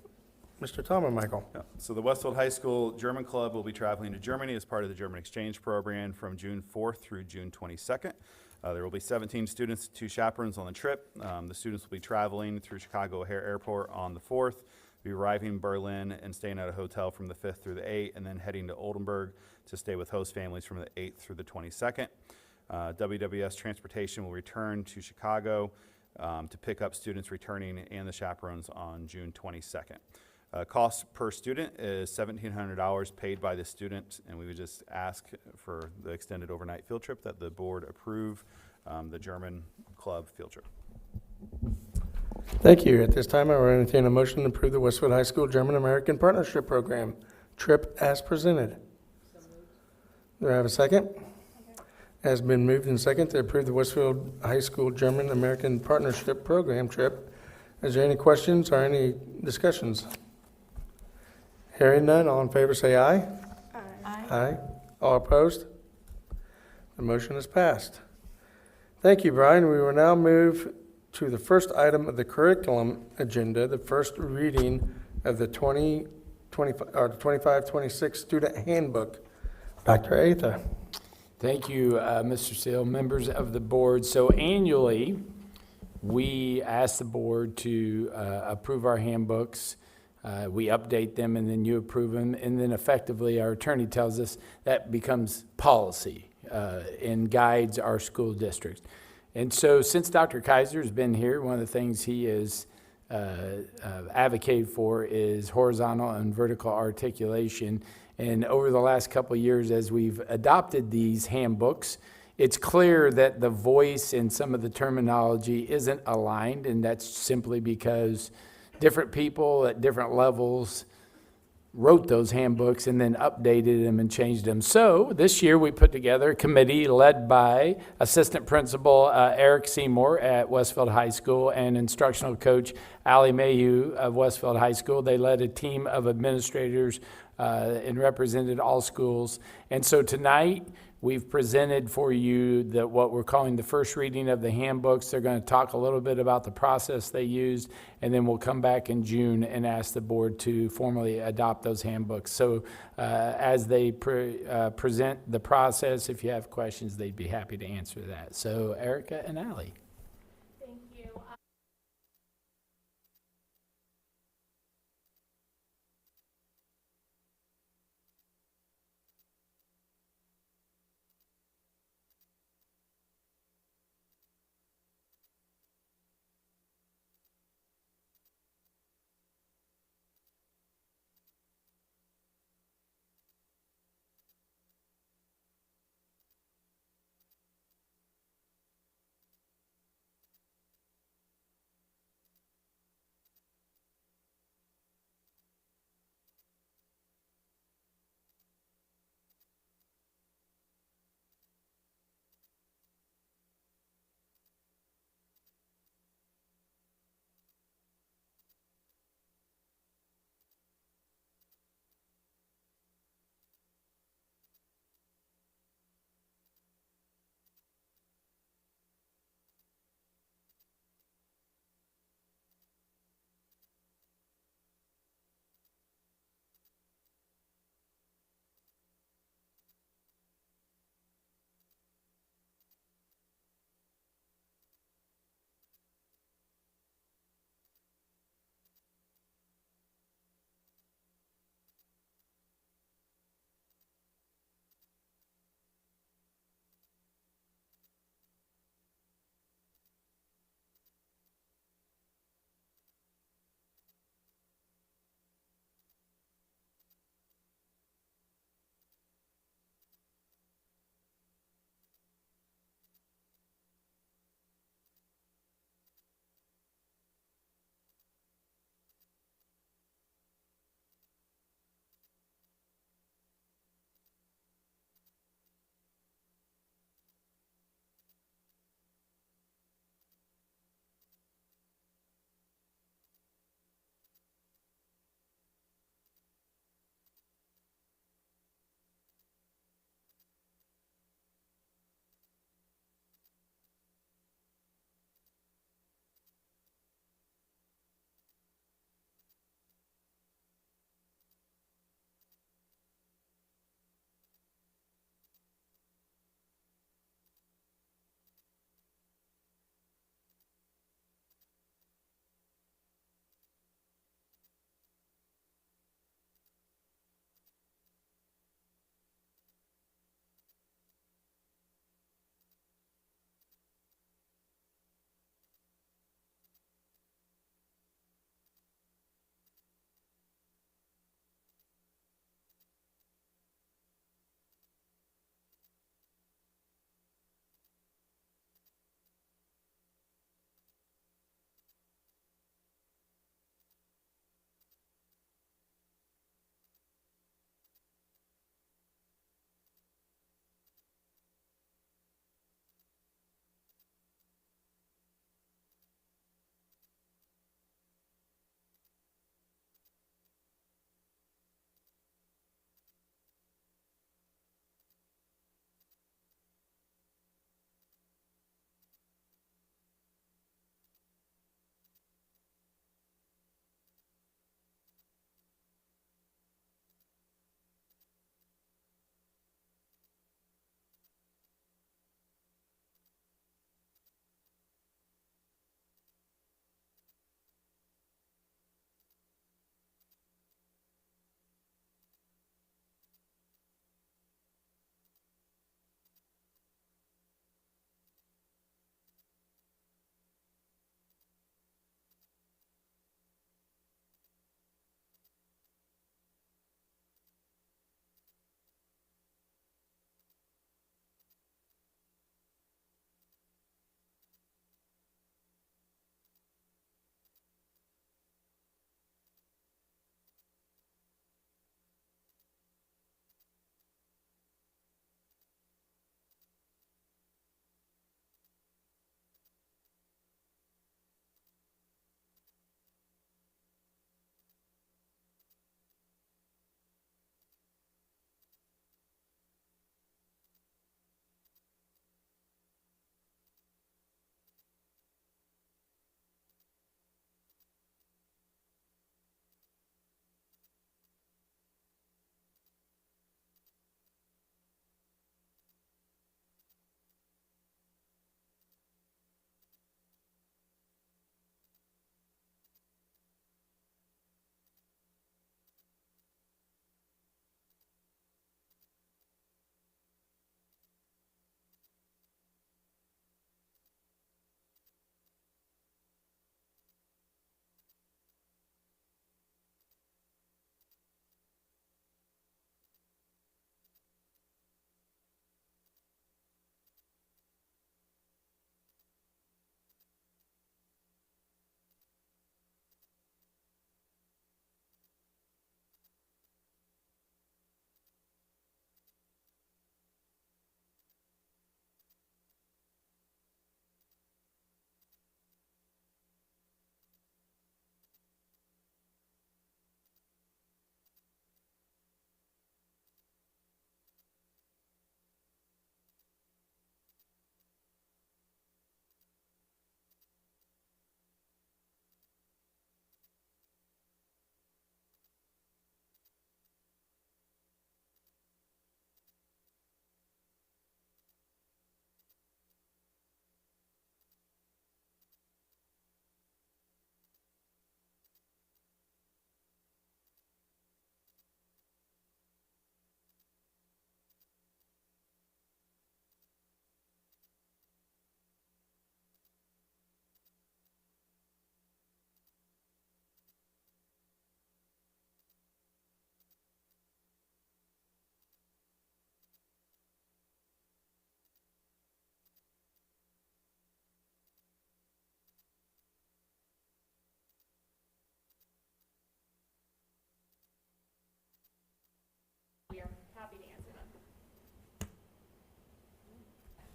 Mr. Tom Michael. Yeah. So the Westfield High School German Club will be traveling to Germany as part of the German Exchange Program from June 4th through June 22nd. There will be 17 students, 2 chaperones on the trip. The students will be traveling through Chicago O'Hare Airport on the 4th, be arriving in Berlin and staying at a hotel from the 5th through the 8th, and then heading to Oldenburg to stay with host families from the 8th through the 22nd. WWS Transportation will return to Chicago to pick up students returning and the chaperones on June 22nd. Cost per student is $1,700 paid by the student, and we would just ask for the extended overnight field trip that the board approve the German club field trip. Thank you. At this time, I will entertain a motion to approve the Westfield High School German-American Partnership Program trip as presented. Do I have a second? Has been moved and second to approve the Westfield High School German-American Partnership Program trip. Is there any questions or any discussions? Hearing none, all in favor say aye. Aye. Aye. All opposed? The motion is passed. Thank you, Brian. We will now move to the first item of the curriculum agenda, the first reading of the 25-26 student handbook. Dr. Atha. Thank you, Mr. Steele, members of the board. So annually, we ask the board to approve our handbooks. We update them and then you approve them. And then effectively, our attorney tells us that becomes policy and guides our school districts. And so since Dr. Kaiser has been here, one of the things he has advocated for is horizontal and vertical articulation. And over the last couple of years, as we've adopted these handbooks, it's clear that the voice and some of the terminology isn't aligned, and that's simply because different people at different levels wrote those handbooks and then updated them and changed them. So this year we put together a committee led by Assistant Principal Eric Seymour at Westfield High School and Instructional Coach Allie Mayhew of Westfield High School. They led a team of administrators and represented all schools. And so tonight we've presented for you what we're calling the first reading of the handbooks. They're going to talk a little bit about the process they used, and then we'll come back in June and ask the board to formally adopt those handbooks. So as they present the process, if you have questions, they'd be happy to answer that. So Erica and Allie.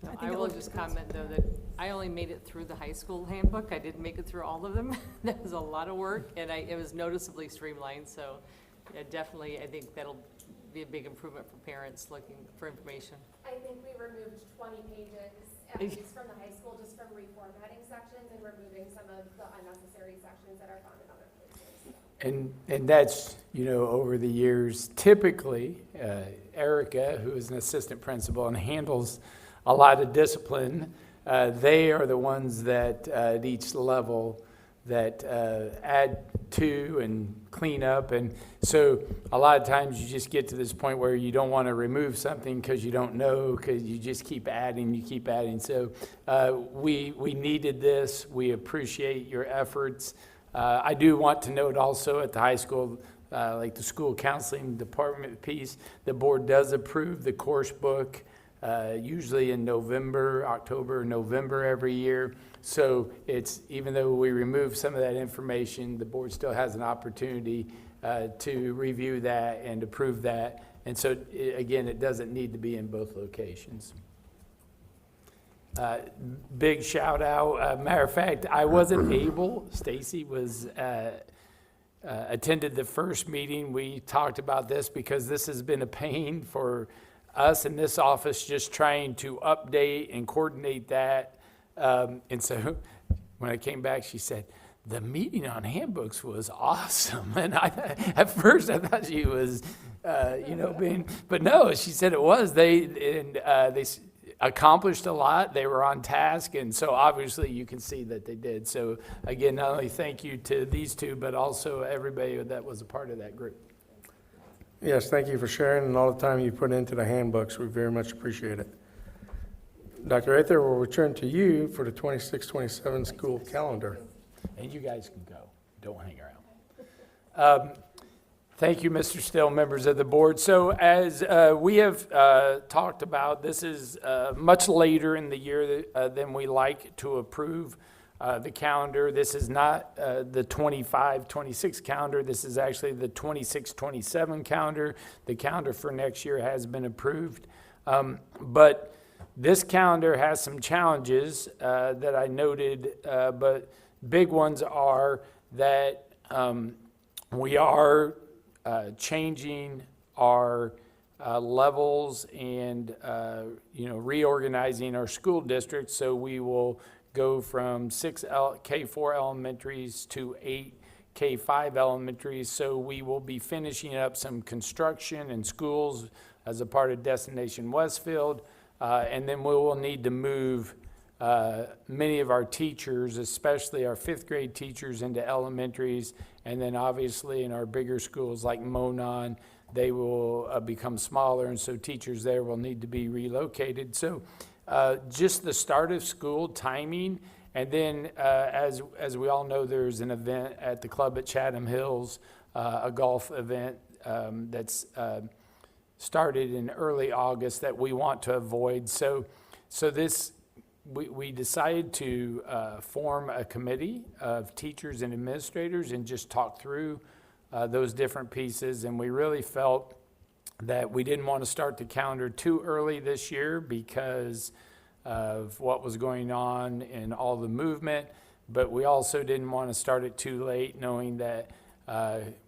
I think I it will looked just good. comment, though, that I only made it through the high school handbook. I didn't make it through all of them. That was a lot of work, and it was noticeably streamlined, so yeah, definitely, I think that'll be a big improvement for parents looking for information. I think we removed 20 pages, at least from the high school, just from reformatting sections and removing some of the unnecessary sections that are found in other places. And that's, over the years, typically, Erica, who is an assistant principal and handles a lot of discipline, they are the ones that at each level that add to and clean up. And so a lot of times you just get to this point where you don't want to remove something because you don't know, because you just keep adding, you keep adding. So we needed this. We appreciate your efforts. I do want to note also at the high school, like the school counseling department piece, the board does approve the course book usually in October, November every year. So it's, even though we remove some of that information, the board still has an opportunity to review that and approve that. And so, again, it doesn't need to be in both locations. Big shout out. Matter of fact, I wasn't able, Stacy was attended the first meeting. We talked about this because this has been a pain for us in this office, just trying to update and coordinate that. And so when I came back, she said, the meeting on handbooks was awesome. And at first I thought she was, but no, she said it was. They accomplished a lot. They were on task. And so obviously you can see that they did. So again, not only thank you to these two, but also everybody that was a part of that group. Yes, thank you for sharing and all the time you put into the handbooks. We very much appreciate it. Dr. Ather, we'll return to you for the 26-27 school calendar. And you guys can go. Don't hang around. Thank you, Mr. Still, members of the board. So as we have talked about, this is much later in the year than we like to approve the calendar. This is not the 25-26 calendar. This is actually the 26-27 calendar. The calendar for next year has been approved. But this calendar has some challenges that I noted, but big ones are that we are changing our levels and reorganizing our school districts. So we will go from 6 K4 elementaries to 8 K5 elementaries. So we will be finishing up some construction in schools as a part of Destination Westfield. And then we will need to move many of our teachers, especially our 5th grade teachers, into elementaries. And then obviously in our bigger schools like Monon, they will become smaller. And so teachers there will need to be relocated. So just the start of school timing. And then as we all know, there's an event at the club at Chatham Hills, a golf event that's started in early August that we want to avoid. So this, we decided to form a committee of teachers and administrators and just talk through those different pieces. And we really felt that we didn't want to start the calendar too early this year because of what was going on and all the movement. But we also didn't want to start it too late, knowing that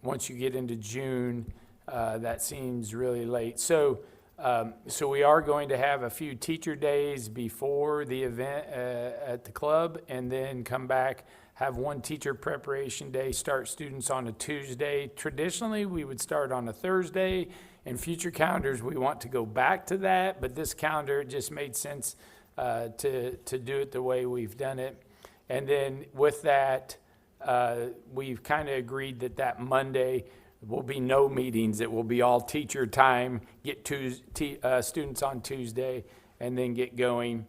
once you get into June, that seems really late. So we are going to have a few teacher days before the event at the club, and then come back, have one teacher preparation day, start students on a Tuesday. Traditionally, we would start on a Thursday. In future calendars, we want to go back to that, but this calendar, it just made sense to do it the way we've done it. And then with that, we've kind of agreed that Monday will be no meetings. It will be all teacher time, get students on Tuesday, and then get going.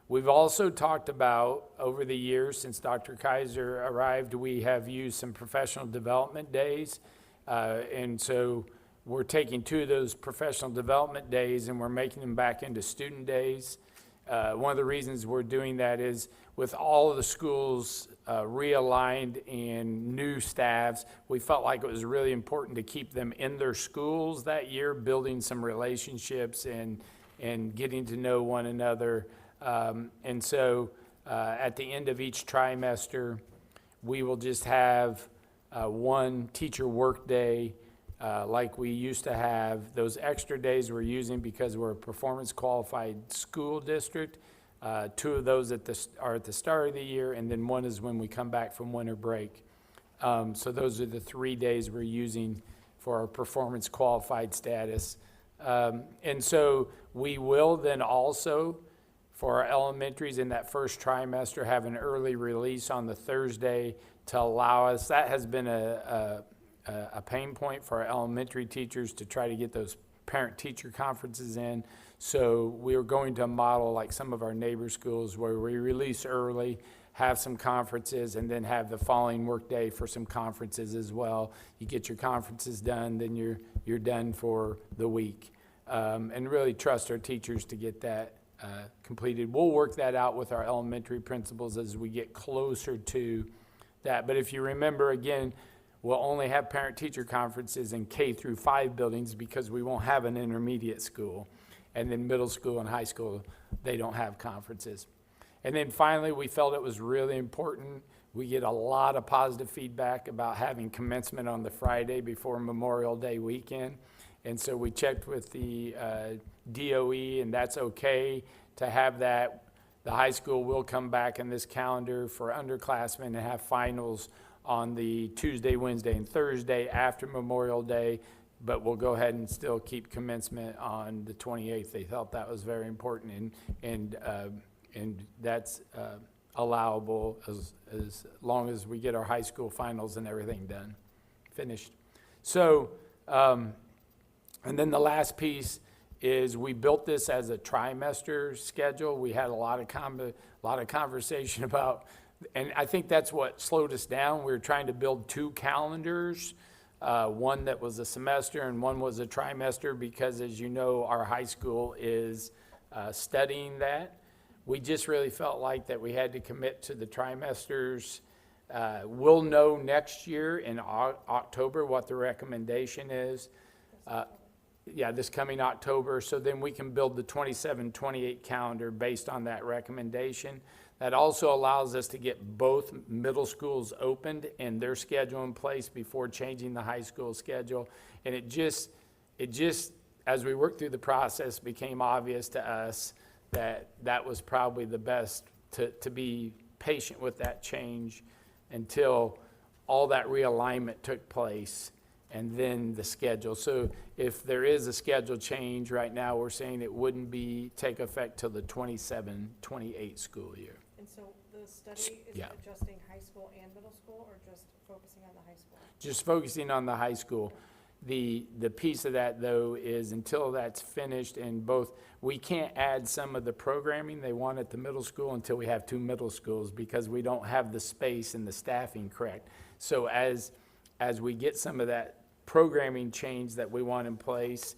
We've also talked about, over the years since Dr. Kaiser arrived, we have used some professional development days. And so we're taking 2 of those professional development days and we're making them back into student days. One of the reasons we're doing that is with all of the schools realigned and new staffs, we felt like it was really important to keep them in their schools that year, building some relationships and and getting to know one another. And so at the end of each trimester, we will just have one teacher work day like we used to have. Those extra days we're using because we're a performance qualified school district. 2 of those are at the start of the year, and then 1 is when we come back from winter break. So those are the 3 days we're using for our performance qualified status. And so we will then also, for our elementaries in that first trimester, have an early release on the Thursday to allow us. That has been a pain point for our elementary teachers to try to get those parent-teacher conferences in. So we're going to model like some of our neighbor schools where we release early, have some conferences, and then have the following work day for some conferences as well. You get your conferences done, then you're done for the week. And really trust our teachers to get that completed. We'll work that out with our elementary principals as we get closer to that. But if you remember, again, we'll only have parent-teacher conferences in K through 5 buildings because we won't have an intermediate school. And then middle school and high school, they don't have conferences. And then finally, we felt it was really important. We get a lot of positive feedback about having commencement on the Friday before Memorial Day weekend. And so we checked with the DOE, and that's okay to have that. The high school will come back in this calendar for underclassmen and have finals on the Tuesday, Wednesday, and Thursday after Memorial Day, but we'll go ahead and still keep commencement on the 28th. They felt that was very important, and that's allowable as long as we get our high school finals and everything done, finished. So, and then the last piece is we built this as a trimester schedule. We had a lot of conversation about, and I think that's what slowed us down. We were trying to build 2 calendars, one that was a semester and one was a trimester, because as you know, our high school is studying that. We just really felt like that we had to commit to the trimesters. We'll know next year in October what the recommendation is. This coming October, so then we can build the 27-28 calendar based on that recommendation. That also allows us to get both middle schools opened and their schedule in place before changing the high school schedule. And it just, as we worked through the process, became obvious to us that that was probably the best to be patient with that change until all that realignment took place, and then the schedule. So if there is a schedule change right now, we're saying it wouldn't take effect till the 27-28 school year. And so the study is Yeah. adjusting high school and middle school, or just focusing on the high school? Just focusing on the high school. The piece of that, though, is until that's finished, and we can't add some of the programming they want at the middle school until we have 2 middle schools, because we don't have the space and the staffing correct. So as we get some of that programming change that we want in place,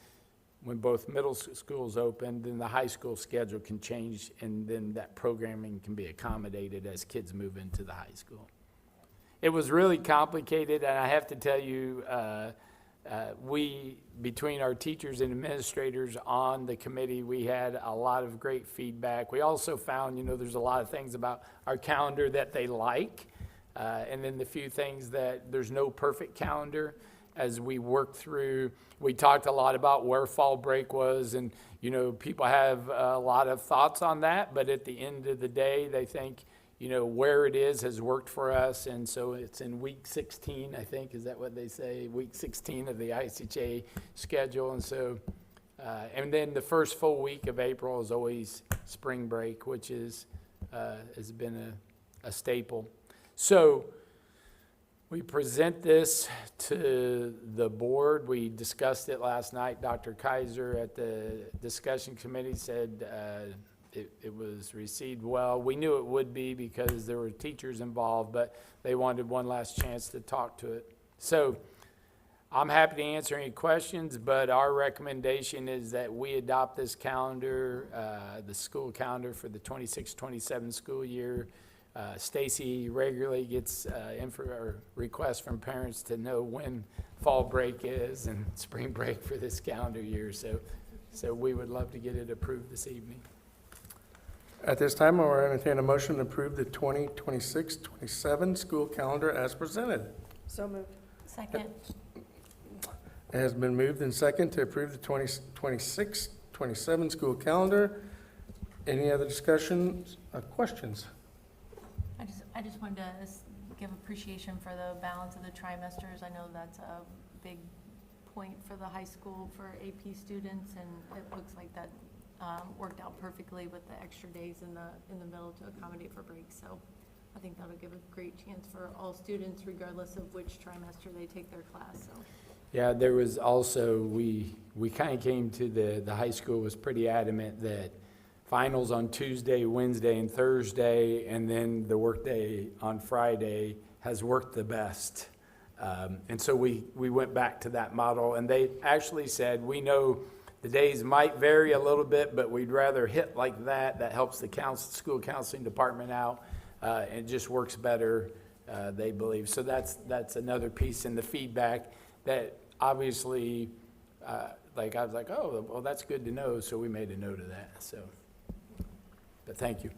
when both middle schools open, then the high school schedule can change, and then that programming can be accommodated as kids move into the high school. It was really complicated, and I have to tell you, between our teachers and administrators on the committee, we had a lot of great feedback. We also found, there's a lot of things about our calendar that they like, and then the few things that there's no perfect calendar. As we worked through, we talked a lot about where fall break was, and people have a lot of thoughts on that, but at the end of the day, they think where it is has worked for us, and so it's in week 16, I think, is that what they say, week 16 of the ICHA schedule. And so and then the first full week of April is always spring break, which has been a staple. So we present this to the board. We discussed it last night. Dr. Kaiser at the discussion committee said it was received well. We knew it would be because there were teachers involved, but they wanted one last chance to talk to it. So I'm happy to answer any questions, but our recommendation is that we adopt this calendar, the school calendar for the 26-27 school year. Stacy regularly gets requests from parents to know when fall break is and spring break for this calendar year. So So we would love to get it approved this evening. At this time, I will entertain a motion to approve the 2026-27 school calendar as presented. So moved. Second. It has been moved and second to approve the 2026-27 school calendar. Any other discussions or questions? I just wanted to give appreciation for the balance of the trimesters. I know that's a big point for the high school for AP students, and it looks like that worked out perfectly with the extra days in the middle to accommodate for breaks. So I think that'll give a great chance for all students, regardless of which trimester they take their class. So. Yeah, there was also, we kind of came to the high school was pretty adamant that finals on Tuesday, Wednesday, and Thursday, and then the workday on Friday has worked the best. And so we went back to that model, and they actually said, we know the days might vary a little bit, but we'd rather hit like that. That helps the school counseling department out. It just works better, they believe. So that's another piece in the feedback that obviously, like I was like, oh, well, that's good to know. So we made a note of that. So, but thank you.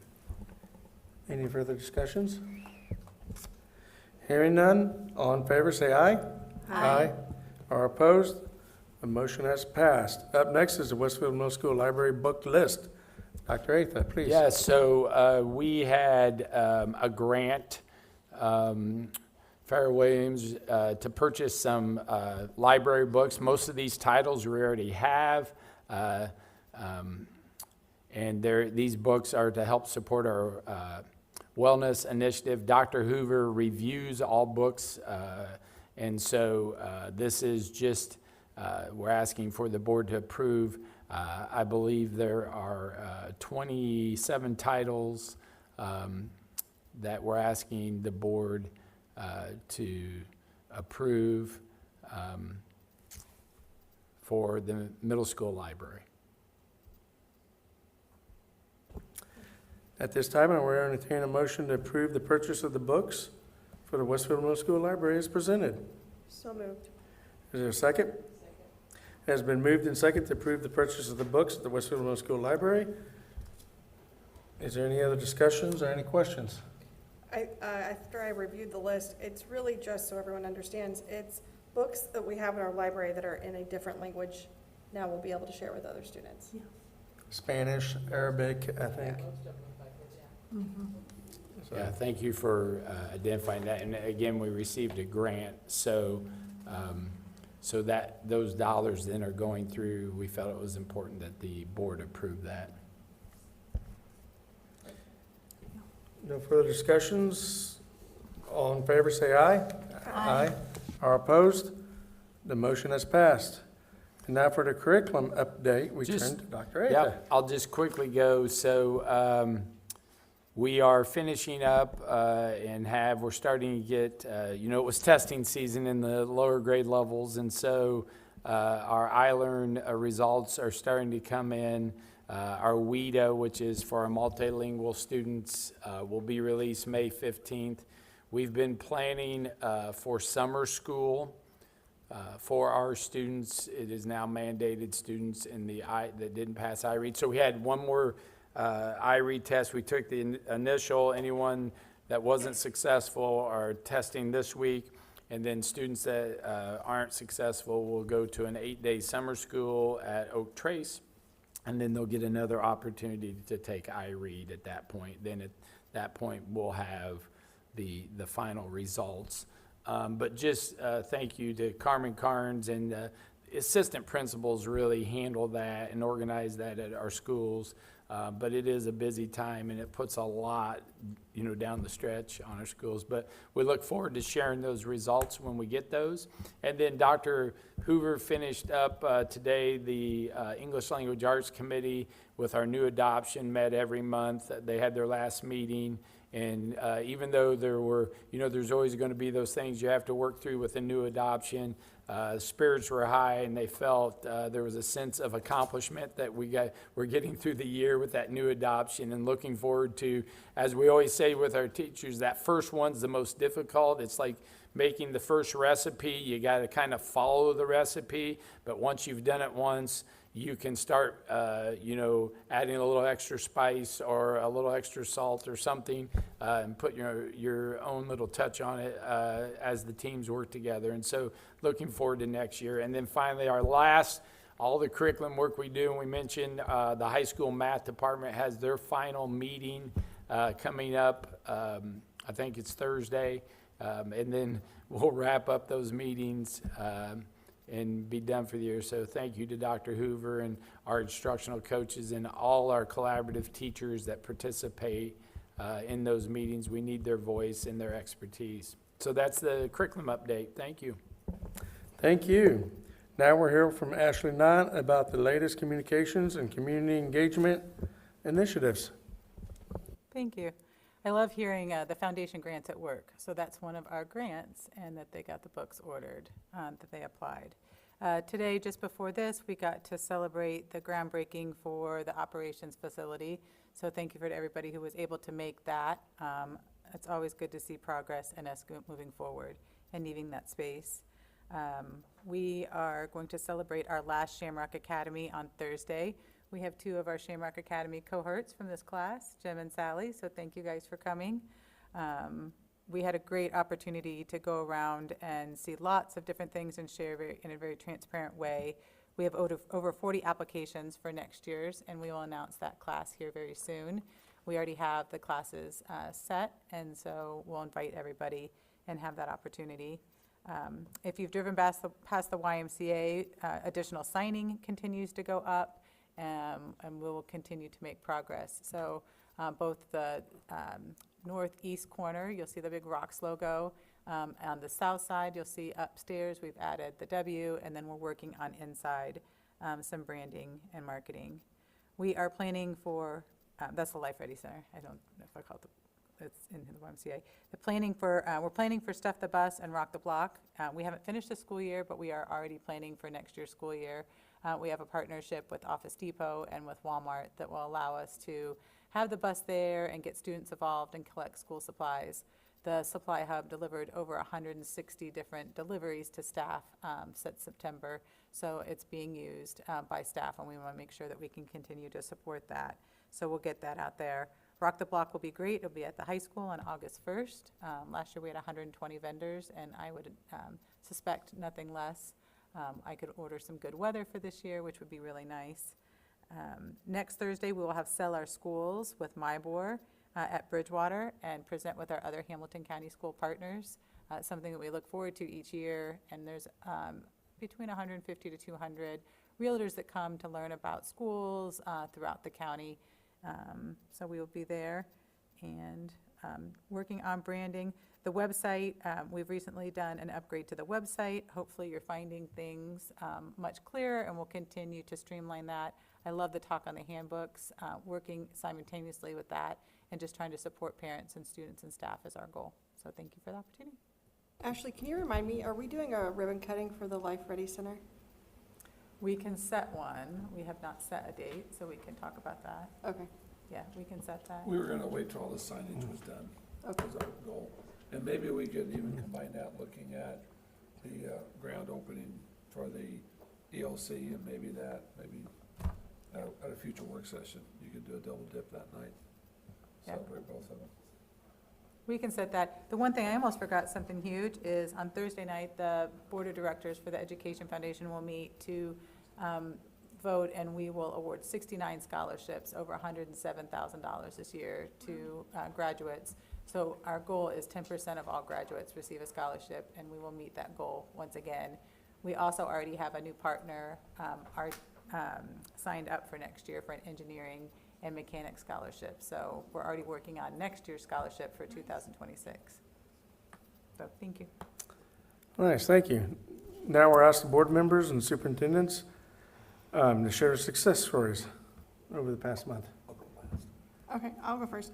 Any further discussions? Hearing none, all in favor say aye. Aye. Are opposed? The motion has passed. Up next is the Westfield Middle School Library book list. Dr. Atha, please. Yeah, so we had a grant, Farrah Williams, to purchase some library books. Most of these titles we already have. And these books are to help support our wellness initiative. Dr. Hoover reviews all books, and so this is just, we're asking for the board to approve. I believe there are 27 titles that we're asking the board to approve for the middle school library. At this time, I will entertain a motion to approve the purchase of the books for the Westfield Middle School Library as presented. So moved. Is there a second? Second. It has been moved and second to approve the purchase of the books at the Westfield Middle School Library. Is there any other discussions or any questions? After I reviewed the list, it's really just so everyone understands, it's books that we have in our library that are in a different language. Now we'll be able to share with other students. Yeah. Spanish, Arabic, I think. Mm-hmm. Yeah, thank you for identifying that. And again, we received a grant, so so that those dollars then are going through. We felt it was important that the board approve that. No further discussions. All in favor, say aye. Aye. Are opposed? The motion has passed. And now for the curriculum update, we turn to Dr. Atha. Yeah, I'll just quickly go. So we are finishing up and we're starting to get, it was testing season in the lower grade levels. And so our iLearn results are starting to come in. Our WIDA, which is for our multilingual students, will be released May 15th. We've been planning for summer school for our students. It is now mandated students in that didn't pass iRead. So we had one more iRead test. We took the initial. Anyone that wasn't successful are testing this week. And then students that aren't successful will go to an 8-day summer school at Oak Trace. And then they'll get another opportunity to take iRead at that point. Then at that point, we'll have the final results. But just thank you to Carmen Carnes and assistant principals really handle that and organize that at our schools. But it is a busy time, and it puts a lot, down the stretch on our schools. But we look forward to sharing those results when we get those. And then Dr. Hoover finished up today the English Language Arts Committee with our new adoption, met every month. They had their last meeting. And even though there were, there's always going to be those things you have to work through with a new adoption, spirits were high, and they felt there was a sense of accomplishment that we're getting through the year with that new adoption, and looking forward to, as we always say with our teachers, that first one's the most difficult. It's like making the first recipe. You got to kind of follow the recipe, but once you've done it once, you can start, adding a little extra spice or a little extra salt or something, and put your own little touch on it as the teams work together. And so looking forward to next year. And then finally, all the curriculum work we do, and we mentioned the high school math department has their final meeting coming up. I think it's Thursday. And then we'll wrap up those meetings and be done for the year. So thank you to Dr. Hoover and our instructional coaches and all our collaborative teachers that participate in those meetings. We need their voice and their expertise. So that's the curriculum update. Thank you. Thank you. Now we're hearing from Ashley Knott about the latest communications and community engagement initiatives. Thank you. I love hearing the foundation grants at work. So that's one of our grants, and that they got the books ordered, that they applied. Today, just before this, we got to celebrate the groundbreaking for the operations facility. So thank you for everybody who was able to make that. It's always good to see progress and us moving forward and needing that space. We are going to celebrate our last Shamrock Academy on Thursday. We have 2 of our Shamrock Academy cohorts from this class, Jim and Sally, so thank you guys for coming. We had a great opportunity to go around and see lots of different things and share in a very transparent way. We have over 40 applications for next year's, and we will announce that class here very soon. We already have the classes set, and so we'll invite everybody and have that opportunity. If you've driven past the YMCA, additional signing continues to go up. And we will continue to make progress. So both the northeast corner, you'll see the big Rocks logo. On the south side, you'll see upstairs, we've added the W, and then we're working on inside some branding and marketing. We are planning for, that's the Life Ready Center. I don't know if I call it it's in the YMCA. We're planning for Stuff the Bus and Rock the Block. We haven't finished the school year, but we are already planning for next year's school year. We have a partnership with Office Depot and with Walmart that will allow us to have the bus there and get students involved and collect school supplies. The Supply Hub delivered over 160 different deliveries to staff since September, so it's being used by staff, and we want to make sure that we can continue to support that. So we'll get that out there. Rock the Block will be great. It'll be at the high school on August 1st. Last year we had 120 vendors, and I would suspect nothing less. I could order some good weather for this year, which would be really nice. Next Thursday, we will have Sell Our Schools with MyBor at Bridgewater and present with our other Hamilton County school partners. Something that we look forward to each year, and there's between 150 to 200 realtors that come to learn about schools throughout the county. So we will be there and working on branding. The website, we've recently done an upgrade to the website. Hopefully you're finding things much clearer, and we'll continue to streamline that. I love the talk on the handbooks, working simultaneously with that and just trying to support parents and students and staff is our goal. So thank you for the opportunity. Ashley, can you remind me, are we doing a ribbon cutting for the Life Ready Center? We can set one. We have not set a date, so we can talk about that. Okay. Yeah, we can set that. We were gonna wait till all the signage was done. Okay. Was our goal. And maybe we could even combine that, looking at the grand opening for the ELC, and maybe at a future work session, you could do a double dip that night. Yeah. Celebrate both of them. We can set that. The one thing I almost forgot, something huge, is on Thursday night, the Board of Directors for the Education Foundation will meet to vote, and we will award 69 scholarships, over $107,000 this year to graduates. So our goal is 10% of all graduates receive a scholarship, and we will meet that goal once again. We also already have a new partner signed up for next year for an engineering and mechanics scholarship. So we're already working on next year's scholarship for 2026. So thank you. Nice, thank you. Now we're asking board members and superintendents to share success stories over the past month. Okay, I'll go first.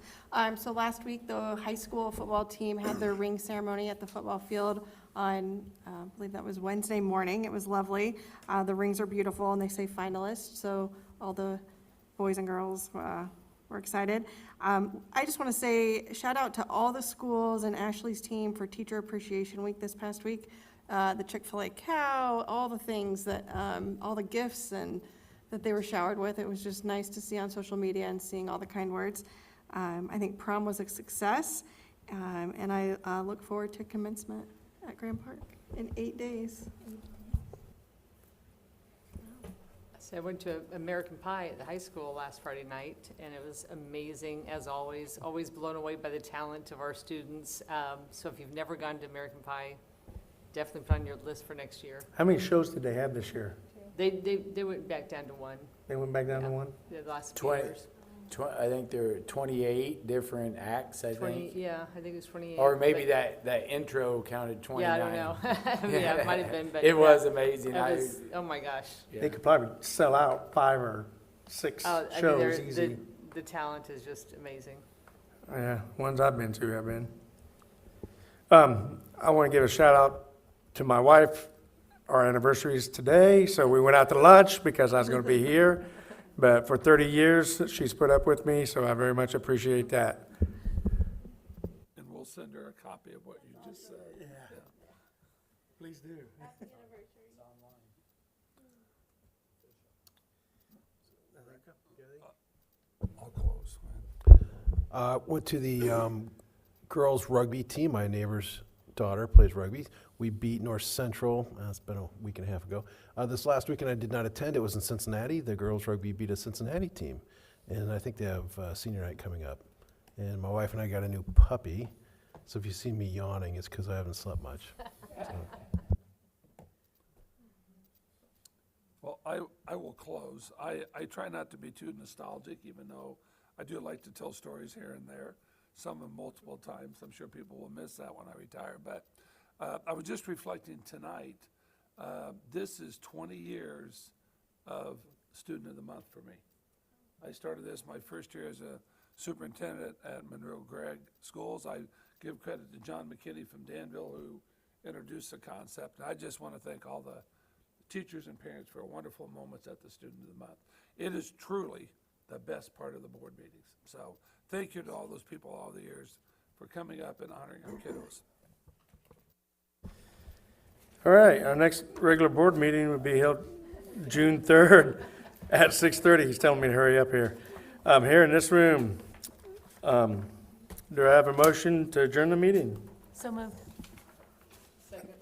So last week, the high school football team had their ring ceremony at the football field on, I believe that was Wednesday morning. It was lovely. The rings are beautiful, and they say finalists, so all the boys and girls were excited. I just want to say shout out to all the schools and Ashley's team for Teacher Appreciation Week this past week. The Chick-fil-A cow, all the things that, all the gifts and that they were showered with. It was just nice to see on social media and seeing all the kind words. I think prom was a success, and I look forward to commencement at Grand Park in 8 days. So I went to American Pie at the high school last Friday night, and it was amazing, as always. Always blown away by the talent of our students. So if you've never gone to American Pie, definitely put on your list for next year. How many shows did they have this year? They went back down to one. They went back down to one? The last few 20 years. I think there are 28 different acts, I 20, think. yeah, I think it was 28. Or maybe but- that intro counted 29. Yeah, I don't know. Yeah, it might have been, but. It yeah, was amazing. it was- oh my gosh. They could probably sell out 5 or 6 I mean, shows easy. the talent is just amazing. Yeah, ones I've been to have been. I want to give a shout out to my wife. Our anniversary is today, so we went out to lunch because I was going to be here. But for 30 years, she's put up with me, so I very much appreciate that. And we'll send her a copy of what you just said. Yeah. Please do. I'll close. Went to the girls rugby team. My neighbor's daughter plays rugby. We beat North Central. It's been a week and a half ago. This last weekend I did not attend. It was in Cincinnati. The girls rugby beat a Cincinnati team, and I think they have senior night coming up. And my wife and I got a new puppy. So if you see me yawning, it's because I haven't slept much. Well, I will close. I try not to be too nostalgic, even though I do like to tell stories here and there, some of them multiple times. I'm sure people will miss that when I retire. But I was just reflecting tonight. This is 20 years of Student of the Month for me. I started this my first year as a superintendent at Monroe Gregg Schools. I give credit to John McKinney from Danville, who introduced the concept. And I just want to thank all the teachers and parents for wonderful moments at the Student of the Month. It is truly the best part of the board meetings. So thank you to all those people all the years for coming up and honoring our kiddos. All right, our next regular board meeting will be held June 3rd at 6:30. He's telling me to hurry up here. Here in this room. Do I have a motion to adjourn the meeting? So moved. Second.